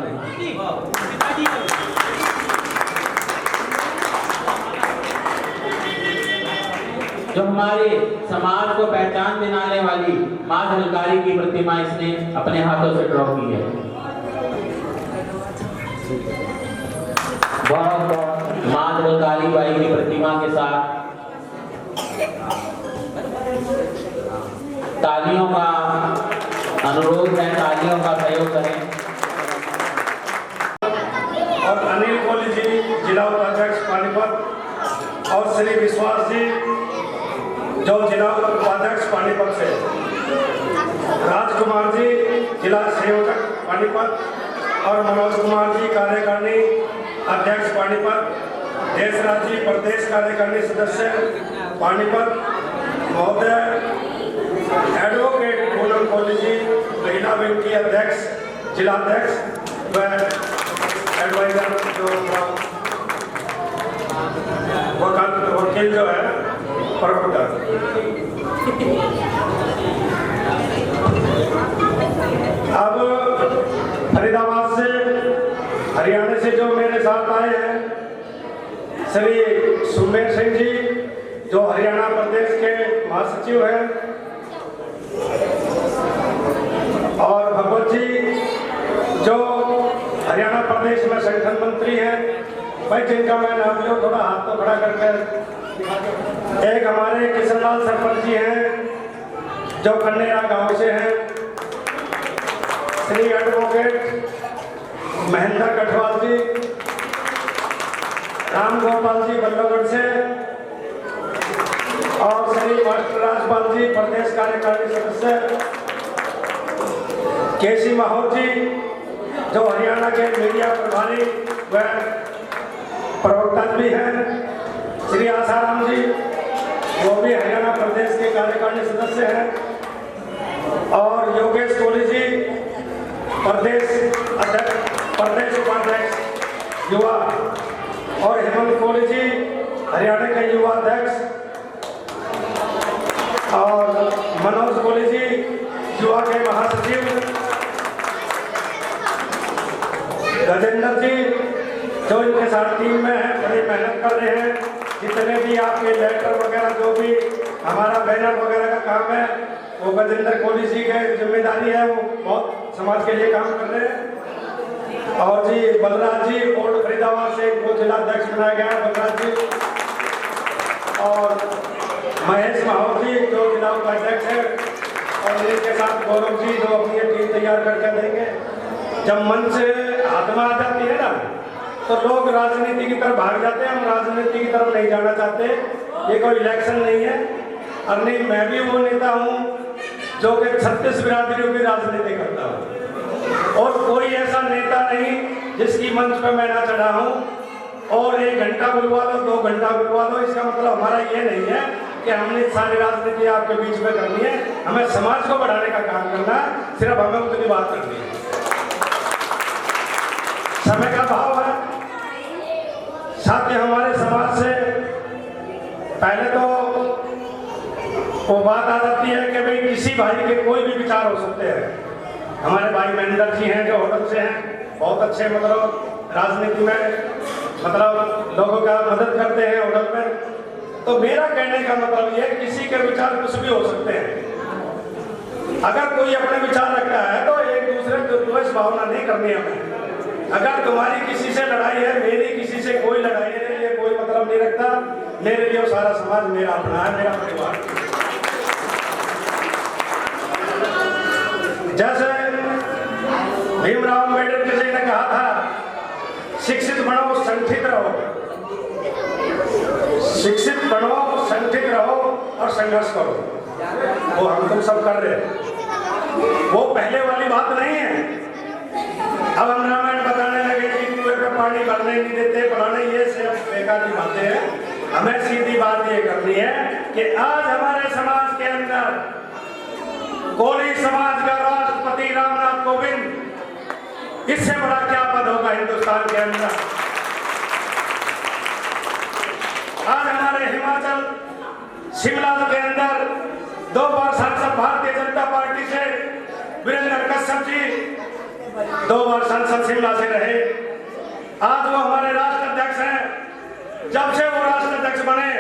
जो हमारे समाज को पहचान दिलाने वाली माँ झलकारी की प्रतिमा इसने अपने हाथों से ड्रॉ की है। बहुत बहुत माँ झलकारी बाई की प्रतिमा के साथ तालियों का अनुरोध है, तालियों का सहयोग करें। और अनिल कोहली जी जिला उपाध्यक्ष पानीपत, और श्री विश्वास जी जो जिला उपाध्यक्ष पानीपत से, राजकुमार जी जिला संयोजक पानीपत, और मनोज कुमार जी कार्यकारिणी अध्यक्ष पानीपत, देशराज जी प्रदेश कार्यकारिणी सदस्य पानीपत महोदय, एडवोकेट पूनम कोहली जी महिला विंग की अध्यक्ष जिलाध्यक्ष व एडवाइजर जो वकील जो है प्रवक्ता। अब फरीदाबाद से हरियाणा से जो मेरे साथ आए हैं श्री सुमेर सिंह जी जो हरियाणा प्रदेश के महासचिव हैं, और भगवत जी जो हरियाणा प्रदेश में संगठन मंत्री हैं। भाई जिनका मैं नाम लिया थोड़ा हाथ तो खड़ा करके। एक हमारे किशनलाल सरपंच जी हैं जो कन्नेरा गांव से हैं, श्री एडवोकेट महेंद्र कठवाल जी, राम गोपाल जी बल्लभगढ़ से, और श्री मास्टर राजपाल जी प्रदेश कार्यकारिणी सदस्य, केसी माहौर जी जो हरियाणा के मीडिया प्रभारी व प्रवक्ता भी हैं, श्री आसाराम जी वो भी हरियाणा प्रदेश के कार्यकारिणी सदस्य हैं, और योगेश कोहली जी प्रदेश अध्यक्ष प्रदेश उपाध्यक्ष युवा, और हेमंत कोहली जी हरियाणा के युवा अध्यक्ष, और मनोज कोहली जी युवा के महासचिव, गजेंद्र जी जो इनके साथ टीम में है, बड़ी मेहनत कर रहे हैं। जितने भी आपके लेटर वगैरह जो भी हमारा बैनर वगैरह का काम है वो गजेंद्र कोहली जी की जिम्मेदारी है, वो बहुत समाज के लिए काम कर रहे हैं। और जी बलराज जी कोर्ट फरीदाबाद से वो जिला अध्यक्ष बनाया गया है, बलराज जी। और महेश माहौर जी जो जिला उपाध्यक्ष है, और इनके साथ गौरव जी जो अपनी टीम तैयार करके देंगे। जब मन से आत्मा आ जाती है ना तो लोग राजनीति की तरफ भाग जाते हैं। हम राजनीति की तरफ नहीं जाना चाहते, ये कोई इलेक्शन नहीं है। और नहीं, मैं भी वो नेता हूँ जो कि 36 बिरादरियों की राजनीति करता हूँ, और कोई ऐसा नेता नहीं जिसकी मंच पर मैं ना चढ़ा हूँ। और 1 घंटा बुलवा लो, 2 घंटा बुलवा लो, इसका मतलब हमारा ये नहीं है कि हमने सारी राजनीति आपके बीच में करनी है। हमें समाज को बढ़ाने का काम करना है, सिर्फ हमें उतनी बात करनी है। समय का भाव है, साथ ही हमारे समाज से पहले तो वो बात आ जाती है कि भाई किसी भाई के कोई भी विचार हो सकते हैं। हमारे भाई महेंद्र जी हैं जो होटल से हैं, बहुत अच्छे मतलब राजनीति में मतलब लोगों का मदद करते हैं होटल में। तो मेरा कहने का मतलब ये, किसी के विचार कुछ भी हो सकते हैं। अगर कोई अपने विचार रखता है तो एक दूसरे को द्वेष भावना नहीं करनी हमें। अगर तुम्हारी किसी से लड़ाई है, मेरी किसी से कोई लड़ाई है, ये कोई मतलब नहीं रखता। मेरे लिए सारा समाज मेरा अपना है, मेरा परिवार। जैसे भीमराव अम्बेडकर जी ने कहा था, शिक्षित बनो संगठित रहो, शिक्षित बनो संगठित रहो और संघर्ष करो। वो हम तुम सब कर रहे हैं, वो पहले वाली बात नहीं है। अब हम रामायण बताने लगे कि कुएं पे पानी भरने नहीं देते, बनाने, ये सब बेकार की बातें हैं। हमें सीधी बात ये करनी है कि आज हमारे समाज के अंदर कोली समाज का राष्ट्रपति रामनाथ कोविंद, इससे बड़ा क्या पद होगा हिंदुस्तान के अंदर। आज हमारे हिमाचल शिमला के अंदर 2 बार सांसद भारतीय जनता पार्टी से वीरेंद्र कश्यप जी 2 बार सांसद शिमला से रहे। आज वो हमारे राष्ट्र अध्यक्ष हैं। जब से वो राष्ट्र अध्यक्ष बने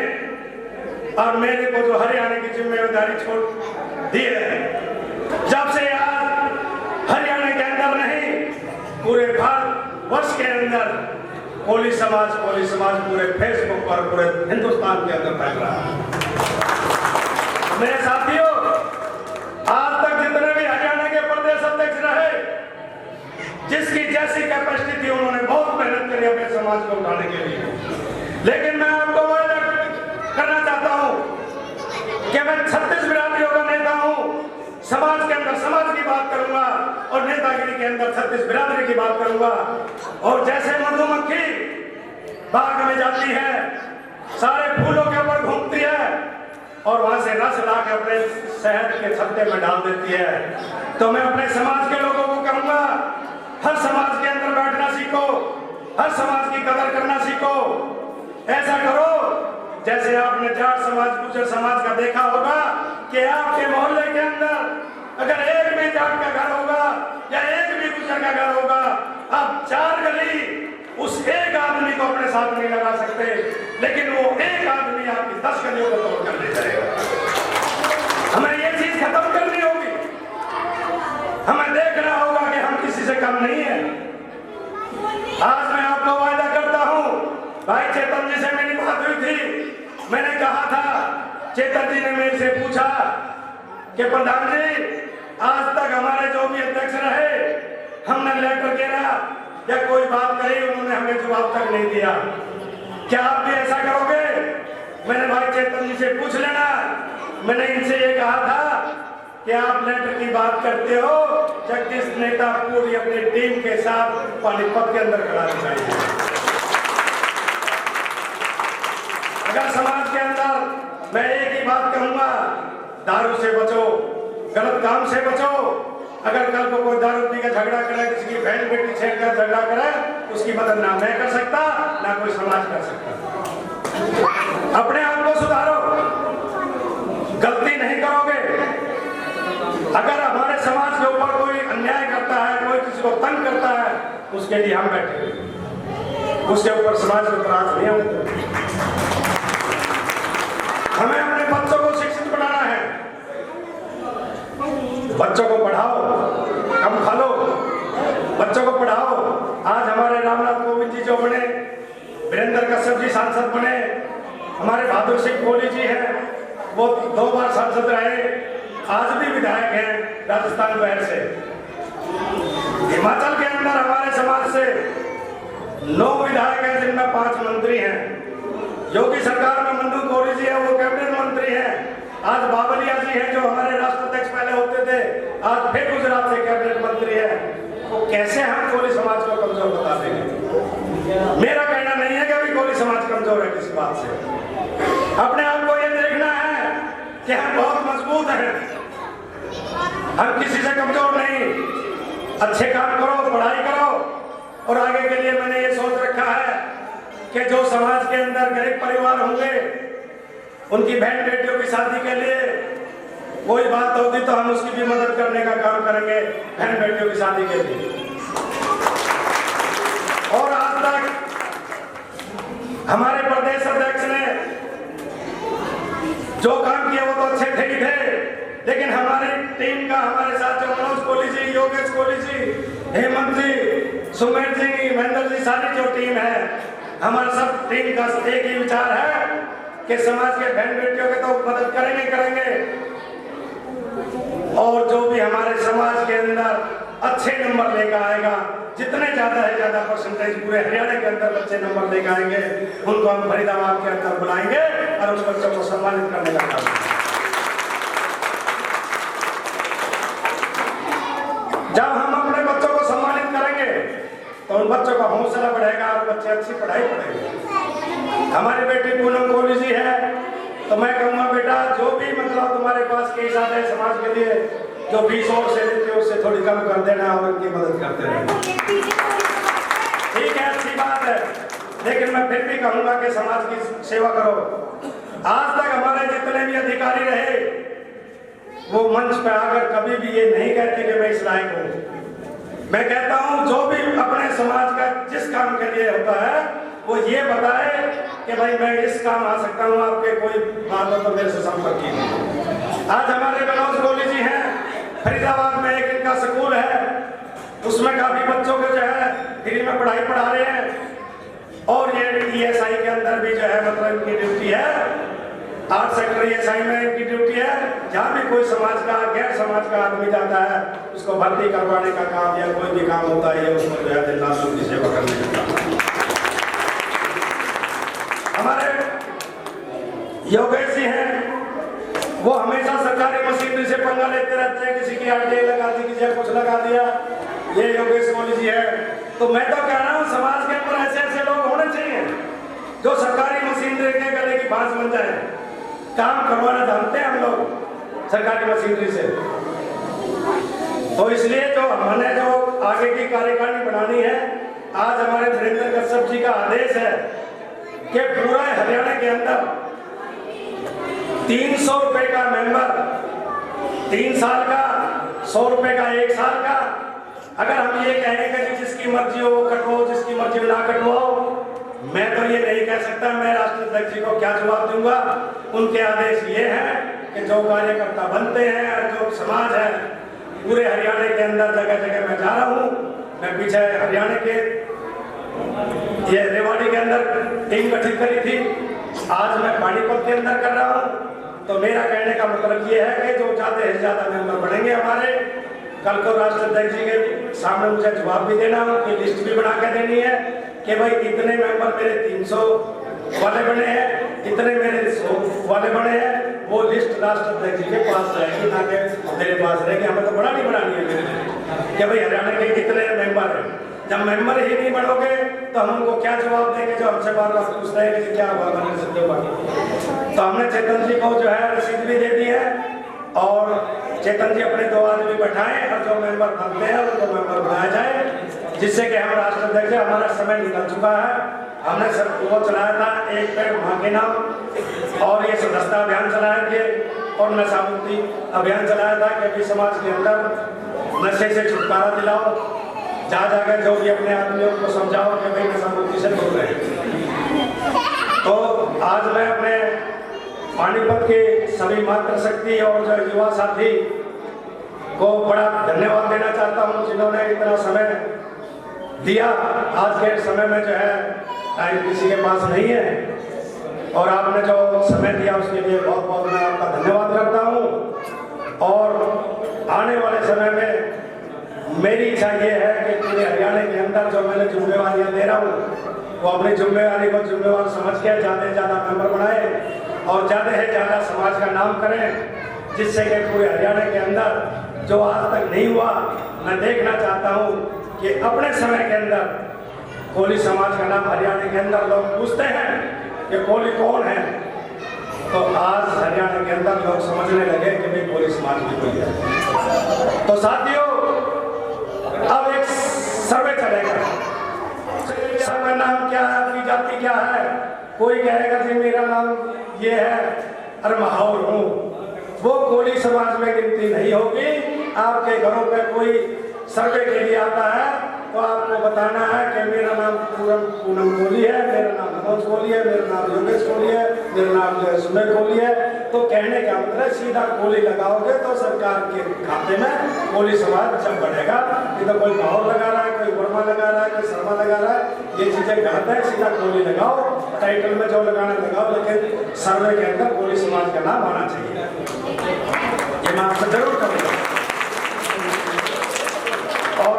और मेरे को जो हरियाणा की जिम्मेदारी छोड़ दी है, जब से आज हरियाणा के अंदर नहीं पूरे भारत वर्ष के अंदर कोली समाज पूरे फेसबुक पर पूरे हिंदुस्तान के अंदर फैल रहा है। मेरे साथियों, आज तक जितने भी हरियाणा के प्रदेश अध्यक्ष रहे, जिसकी जैसी कैपेसिटी थी, उन्होंने बहुत मेहनत करी अपने समाज को उठाने के लिए। लेकिन मैं आपको वादा करना चाहता हूं कि मैं 36 बिरादरियों का नेता हूं। समाज के अंदर समाज की बात करूंगा और नेतागिरी के अंदर 36 बिरादरी की बात करूंगा। और जैसे मधुमक्खी बाग में जाती है, सारे फूलों के ऊपर घूमती है और वहां से रस ला के अपने शहद के छत्ते में डाल देती है, तो मैं अपने समाज के लोगों को कहूंगा, हर समाज के अंदर बैठना सीखो, हर समाज की कदर करना सीखो। ऐसा करो जैसे आपने जाट समाज, गुर्जर समाज का देखा होगा कि आपके मोहल्ले के अंदर अगर एक भी जाट का घर होगा या एक भी गुर्जर का घर होगा, आप 4 गली उस एक आदमी को अपने साथ नहीं लगा सकते, लेकिन वो एक आदमी आपकी 10 गलियों को तोड़ कर ले जाएगा। हमें ये चीज खत्म करनी होगी। हमें देखना होगा कि हम किसी से कम नहीं है। आज मैं आपको वादा करता हूं, भाई चेतन जी से मेरी बात हुई थी, मैंने कहा था, चेतन जी ने मेरे से पूछा कि प्रधान जी, आज तक हमारे जो भी अध्यक्ष रहे, हमने लेटर गिरा या कोई बात कही, उन्होंने हमें जवाब तक नहीं दिया। क्या आप भी ऐसा करोगे? मैंने भाई चेतन जी से पूछ लेना। मैंने इनसे ये कहा था कि आप लेटर की बात करते हो, जगदीश नेता पूरी अपनी टीम के साथ पानीपत के अंदर करानी चाहिए। अगर समाज के अंदर मैं एक ही बात कहूंगा, दारू से बचो, गलत काम से बचो। अगर कल को कोई दारू पी का झगड़ा करे, किसी की बहन बेटी छेड़ कर झगड़ा करे, उसकी मदद ना मैं कर सकता, ना कोई समाज कर सकता। अपने आप को सुधारो, गलती नहीं करोगे। अगर हमारे समाज के ऊपर कोई अन्याय करता है, कोई किसी को तंग करता है, उसके लिए हम बैठे हुए। उसके ऊपर समाज में तराज नहीं होने देंगे। हमें अपने बच्चों को शिक्षित बनाना है। बच्चों को पढ़ाओ, कम खा लो, बच्चों को पढ़ाओ। आज हमारे रामनाथ कोविंद जी जो बने, वीरेंद्र कश्यप जी सांसद बने, हमारे बहादुर सिंह कोहली जी हैं, वो 2 बार सांसद रहे, आज भी विधायक हैं राजस्थान शहर से। हिमाचल के अंदर हमारे समाज से 9 विधायक हैं, जिनमें 5 मंत्री हैं। योगी सरकार में मनु कोहली जी है, वो कैबिनेट मंत्री हैं। आज बावलिया जी हैं जो हमारे राष्ट्राध्यक्ष पहले होते थे, आज फिर गुजरात से कैबिनेट मंत्री है। तो कैसे हम कोली समाज को कमजोर बता देंगे? मेरा कहना नहीं है कि अभी कोली समाज कमजोर है किसी बात से। अपने आप को ये देखना है कि हम बहुत मजबूत हैं, हम किसी से कमजोर नहीं। अच्छे काम करो, पढ़ाई करो, और आगे के लिए मैंने ये सोच रखा है कि जो समाज के अंदर गरीब परिवार होंगे, उनकी बहन बेटियों की शादी के लिए कोई बात होगी तो हम उसकी भी मदद करने का काम करेंगे, बहन बेटियों की शादी के लिए। और आज तक हमारे प्रदेश अध्यक्ष ने जो काम किया वो तो अच्छे थे ही थे, लेकिन हमारी टीम का हमारे साथ जो मनोज कोहली जी, योगेश कोहली जी, हेमंत जी, सुमेर जी, महेंद्र जी, सारी जो टीम है, हमारे सब टीम का एक ही विचार है कि समाज के बहन बेटियों के तो मदद करेंगे। और जो भी हमारे समाज के अंदर अच्छे नंबर लेकर आएगा, जितने ज्यादा है ज्यादा परसेंटेज पूरे हरियाणा के अंदर अच्छे नंबर लेकर आएंगे, उनको हम फरीदाबाद के अंदर बुलाएंगे और उन बच्चों को सम्मानित करने का काम करेंगे। जब हम अपने बच्चों को सम्मानित करेंगे तो उन बच्चों का हौसला बढ़ेगा और बच्चे अच्छी पढ़ाई पढ़ेंगे। हमारी बेटी पूनम कोहली जी है, तो मैं कहूँगा बेटा जो भी मतलब तुम्हारे पास केस आते हैं समाज के लिए, जो 20 और से देते हो उससे थोड़ी कम कर देना और उनकी मदद करते रहना। ठीक है, अच्छी बात है, लेकिन मैं फिर भी कहूँगा कि समाज की सेवा करो। आज तक हमारे जितने भी अधिकारी रहे, वो मंच पे आकर कभी भी ये नहीं कहते कि मैं इस लायक हूँ। मैं कहता हूँ जो भी अपने समाज का जिस काम के लिए होता है वो ये बताए कि भाई मैं इस काम आ सकता हूँ, आपके कोई बात हो तो मेरे से संपर्क कीजिए। आज हमारे मनोज कोहली जी हैं, फरीदाबाद में एक इनका स्कूल है, उसमें काफी बच्चों को जो है फ्री में पढ़ाई पढ़ा रहे हैं। और ये ESI के अंदर भी जो है मतलब इनकी ड्यूटी है, 8 सेक्टर ESI में इनकी ड्यूटी है। जहाँ भी कोई समाज का गैर समाज का आदमी जाता है, उसको भर्ती करवाने का काम या कोई भी काम होता है, उसको जो है दिन रात उनकी सेवा करने का काम। हमारे योगेश जी हैं, वो हमेशा सरकारी मशीनरी से पंगा लेते रहते हैं, किसी की RTI लगा दी, किसी कुछ लगा दिया। ये योगेश कोहली जी है। तो मैं तो कह रहा हूँ समाज के अंदर ऐसे ऐसे लोग होने चाहिए जो सरकारी मशीनरी के गले की बांस बन जाए। काम करवाना जानते हैं हम लोग सरकारी मशीनरी से। तो इसलिए जो हमने जो आगे की कार्यकारिणी बनानी है, आज हमारे वीरेंद्र कश्यप जी का आदेश है कि पूरा हरियाणा के अंदर 300 रुपए का मेंबर, 3 साल का, 100 रुपए का 1 साल का। अगर हम ये कहेंगे कि जिसकी मर्जी हो वो कटवाओ, जिसकी मर्जी ना कटवाओ, मैं तो ये नहीं कह सकता। मैं राष्ट्राध्यक्ष जी को क्या जवाब दूंगा? उनके आदेश ये हैं कि जो कार्यकर्ता बनते हैं और जो समाज है पूरे हरियाणा के अंदर जगह जगह मैं जा रहा हूँ। मैं पीछे हरियाणा के ये रेवाड़ी के अंदर टीम गठित करी थी, आज मैं पानीपत के अंदर कर रहा हूँ। तो मेरा कहने का मतलब ये है कि जो ज्यादा से ज्यादा मेंबर बढ़ेंगे हमारे, कल को राष्ट्राध्यक्ष जी के सामने मुझे जवाब भी देना हो कि लिस्ट भी बना के देनी है कि भाई इतने मेंबर मेरे 300 वाले बने हैं, इतने मेरे 100 वाले बने हैं। वो लिस्ट राष्ट्राध्यक्ष जी के पास रहेगी, ना कि मेरे पास रहेगी। हमें तो बड़ा नहीं बनानी है मेरे कि भाई हरियाणा के कितने मेंबर हैं। जब मेंबर ही नहीं बढ़ोगे तो हम उनको क्या जवाब देंगे जो हमसे बार बार पूछते हैं कि क्या हुआ बने सत्य। तो हमने चेतन जी को जो है रसीद भी दे दी है, और चेतन जी अपने 2 आदमी बैठाएं और जो मेंबर बनते हैं उनको मेंबर बनाया जाए, जिससे कि हम राष्ट्राध्यक्ष, हमारा समय निकल चुका है। हमने सर वो चलाया था एक पेड़ मां के नाम, और ये सदस्यता अभियान चलाए थे और नशा मुक्ति अभियान चलाया था कि अभी समाज के अंदर नशे से छुटकारा दिलाओ। जा जाकर जो भी अपने आदमियों को समझाओ कि भाई नशा मुक्ति से दूर रहे। तो आज मैं अपने पानीपत के सभी मातृशक्ति और जो युवा साथी को बड़ा धन्यवाद देना चाहता हूँ, जिन्होंने इतना समय दिया। आज के समय में जो है टाइम किसी के पास नहीं है और आपने जो समय दिया उसके लिए बहुत बहुत मैं आपका धन्यवाद करता हूँ। और आने वाले समय में मेरी इच्छा ये है कि पूरे हरियाणा के अंदर जो मैंने जिम्मेवारियाँ दे रहा हूँ वो अपनी जिम्मेवारी को जिम्मेवार समझ के ज़्यादा से ज़्यादा मेंबर बनाए और ज़्यादा से ज़्यादा समाज का नाम करें, जिससे कि पूरे हरियाणा के अंदर जो आज तक नहीं हुआ, मैं देखना चाहता हूँ कि अपने समय के अंदर कोली समाज का नाम हरियाणा के अंदर लोग पूछते हैं कि कोली कौन है, तो आज हरियाणा के अंदर लोग समझने लगे कि भाई कोली समाज की कोई है। तो साथियों, अब एक सर्वे चलेगा। सर्वे नाम क्या है, आपकी जाति क्या है? कोई कहेगा जी मेरा नाम ये है और माहौल हूँ, वो कोली समाज में गिनती नहीं होगी। आपके घरों पे कोई सर्वे के लिए आता है तो आपको बताना है कि मेरा नाम पूनम कोली है, मेरा नाम मनोज कोली है, मेरा नाम योगेश कोली है, मेरा नाम जो है सुमेर कोली है। तो कहने का मतलब सीधा कोली लगाओगे तो सरकार के खाते में कोली समाज जब बढ़ेगा। ये तो कोई माहौल लगा रहा है, कोई वर्मा लगा रहा है, कोई शर्मा लगा रहा है, ये चीजें गलत है। सीधा कोली लगाओ, टाइटल में जो लगाना लगाओ, लेकिन सर्वे के अंदर कोली समाज का नाम आना चाहिए। ये मैं आपसे जरूर करूँगा। और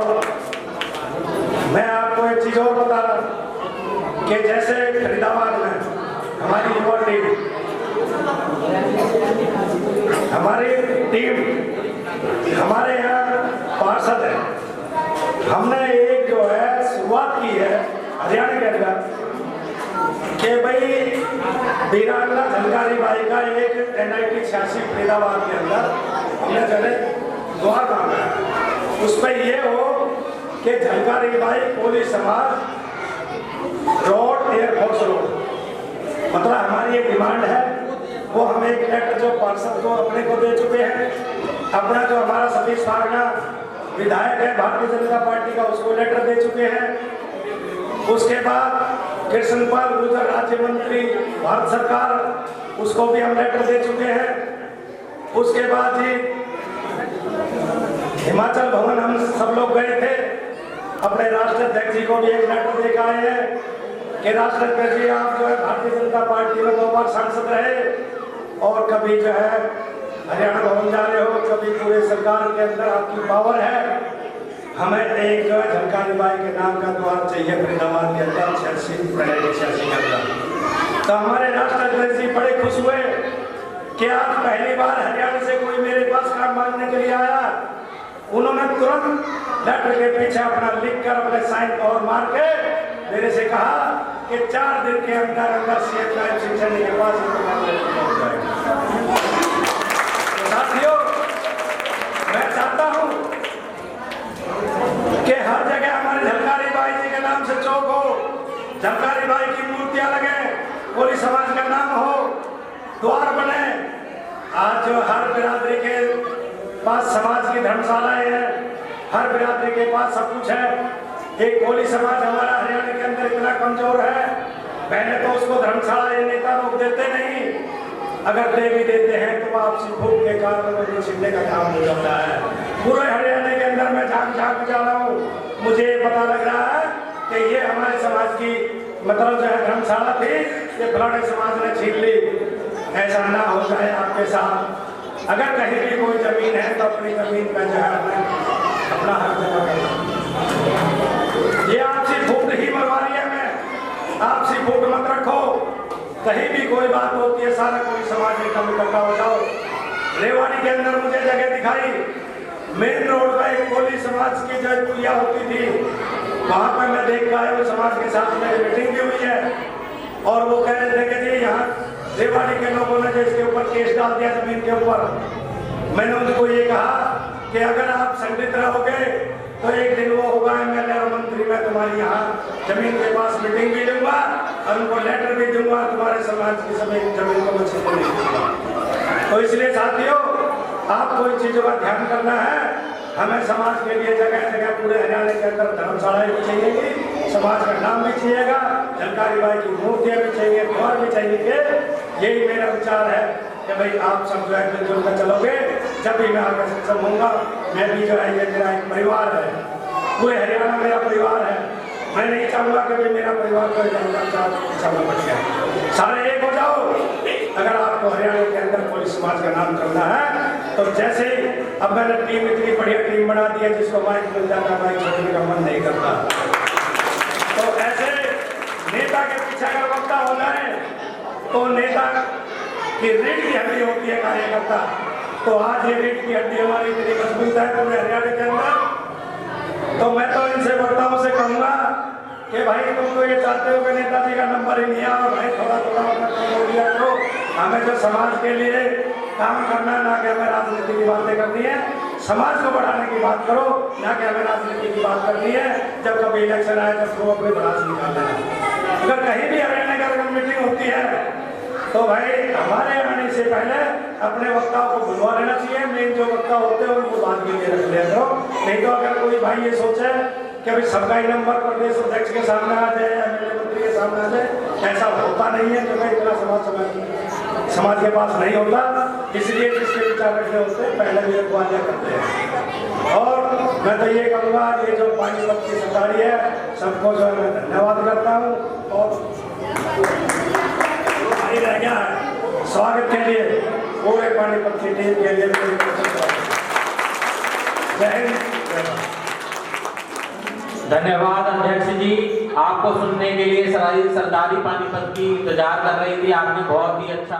मैं आपको एक चीज और बता रहा हूं कि जैसे फरीदाबाद में हमारी युवा टीम हमारे यहाँ पार्षद है, हमने एक जो है शुरुआत की है हरियाणा के अंदर कि भाई वीरांगना झलकारी बाई का एक NIT 86 फरीदाबाद के अंदर हमने चले द्वार मांगा है। उस पर ये हो कि झलकारी बाई कोली समाज रोड एयरफोर्स रोड, मतलब हमारी एक डिमांड है। वो हम एक लेटर जो पार्षद को अपने को दे चुके हैं, अपना जो हमारा सतीश फारना विधायक है भारतीय जनता पार्टी का, उसको लेटर दे चुके हैं। उसके बाद कृष्णपाल गुर्जर राज्य मंत्री भारत सरकार, उसको भी हम लेटर दे चुके हैं। उसके बाद जी हिमाचल भवन हम सब लोग गए थे, अपने राष्ट्राध्यक्ष जी को भी एक लेटर देकर आए हैं कि राष्ट्राध्यक्ष जी आप जो है भारतीय जनता पार्टी में 2 बार सांसद रहे और कभी जो है हरियाणा भवन जा रहे हो, कभी पूरे सरकार के अंदर आपकी पावर है। हमें एक जो है झलकारी बाई के नाम का द्वार चाहिए फरीदाबाद के अंदर 86 के अंदर। तो हमारे राष्ट्राध्यक्ष जी बड़े खुश हुए कि आज पहली बार हरियाणा से कोई मेरे पास काम मांगने के लिए आया। उन्होंने तुरंत लेटर के पीछे अपना लिख कर अपने साइन और मार के मेरे से कहा कि 4 दिन के अंदर अंदर CM नायब सिंह सैनी के पास पहुंच जाएगा। साथियों, मैं चाहता हूं कि हर जगह हमारे झलकारी बाई जी के नाम से चौक हो, झलकारी बाई की मूर्तियां लगे, कोली समाज का नाम हो, द्वार बने। आज जो हर बिरादरी के पास समाज की धर्मशालाएं हैं, हर बिरादरी के पास सब कुछ है। एक कोली समाज हमारा हरियाणा के अंदर इतना कमजोर है, पहले तो उसको धर्मशाला ये नेता लोग देते नहीं, अगर दे भी देते हैं तो आपसी भूख के कारण छिपने का काम हो जाता है। पूरे हरियाणा के अंदर मैं झाँक जा रहा हूँ, मुझे पता लग रहा है कि ये हमारे समाज की मतलब जो है धर्मशाला थी, ये फलाने समाज ने छीन ली। ऐसा ना हो जाए आपके साथ। अगर कहीं भी कोई जमीन है तो अपनी जमीन का जो है अपना हक जमा करना। ये आपसी फूट नहीं मरवा रही है, मैं आपसी फूट मत रखो। कहीं भी कोई बात होती है सारा कोई समाज में इकट्ठा हो जाओ। रेवाड़ी के अंदर मुझे जगह दिखाई, मेन रोड पर एक कोली समाज की जो पूजा होती थी, वहां पर मैं देख पाया वो समाज के साथ मेरी मीटिंग भी हुई है और वो कह रहे थे कि जी यहाँ रेवाड़ी के लोगों ने जो इसके ऊपर केस डाल दिया जमीन के ऊपर। मैंने उनको ये कहा कि अगर आप संगठित रहोगे तो एक दिन वो होगा MLA और मंत्री, मैं तुम्हारी यहाँ जमीन के पास मीटिंग भी लूंगा और उनको लेटर भी दूंगा, तुम्हारे समाज की जमीन को मैं छीनने नहीं दूंगा। तो इसलिए साथियों, आपको इन चीजों का ध्यान करना है। हमें समाज के लिए जगह जगह पूरे हरियाणा के अंदर धर्मशालाएं भी चाहिएगी, समाज का नाम भी चाहिएगा, झलकारी बाई की मूर्तियाँ भी चाहिए, द्वार भी चाहिए। यही मेरा विचार है कि भाई आप सब जो है मिलजुल कर चलोगे। जब भी मैं आगे सक्षम होऊंगा, मैं भी जो है ये मेरा एक परिवार है, पूरे हरियाणा मेरा परिवार है। मैं नहीं चाहूँगा कि भाई मेरा परिवार को बढ़ गया। सारे एक हो जाओ। अगर आपको हरियाणा के अंदर कोई समाज का नाम करना है तो जैसे अब मैंने टीम इतनी बढ़िया टीम बना दी है, जिसको माइक मिल जाता है माइक छोड़ने का मन नहीं करता। तो ऐसे नेता के पीछे अगर वक्ता हो जाए तो नेता की रीढ़ की हड्डी होती है कार्यकर्ता। तो आज ये रीढ़ की हड्डी हमारी इतनी मजबूत है पूरे हरियाणा के अंदर। तो मैं तो इनसे वक्ताओं से कहूँगा कि भाई तुम तो ये चाहते हो कि नेताजी का नंबर ही नहीं आया और भाई थोड़ा थोड़ा अपना काम हो गया करो। हमें जो समाज के लिए काम करना है, ना कि हमें राजनीति की बातें करनी है। समाज को बढ़ाने की बात करो, ना कि हमें राजनीति की बात करनी है। जब कभी इलेक्शन आए तब तो अपनी भड़ास निकालना है। अगर कहीं भी हरियाणा का मीटिंग होती है तो भाई हमारे आने से पहले अपने वक्ताओं को बुलवा लेना चाहिए। मेन जो वक्ता होते हैं उनको बाद में रख लिया करो। नहीं तो अगर कोई भाई ये सोचे कि भाई सबका ही नंबर प्रदेश अध्यक्ष के सामने आ जाए या एमएलए मंत्री के सामने आ जाए, ऐसा होता नहीं है। क्योंकि इतना समाज के पास नहीं होता, इसलिए जिसके विचार रखने होते हैं पहले भी रखवा दिया करते हैं। और मैं तो ये कहूँगा, ये जो पानीपत की सरकारी है सबको जो है मैं धन्यवाद करता हूँ। और रह गया स्वागत के लिए पूरे पानीपत की टीम के लिए जय हिंद। धन्यवाद अध्यक्ष जी। आपको सुनने के लिए सरदारी पानीपत की इंतजार कर रही थी, आपने बहुत ही अच्छा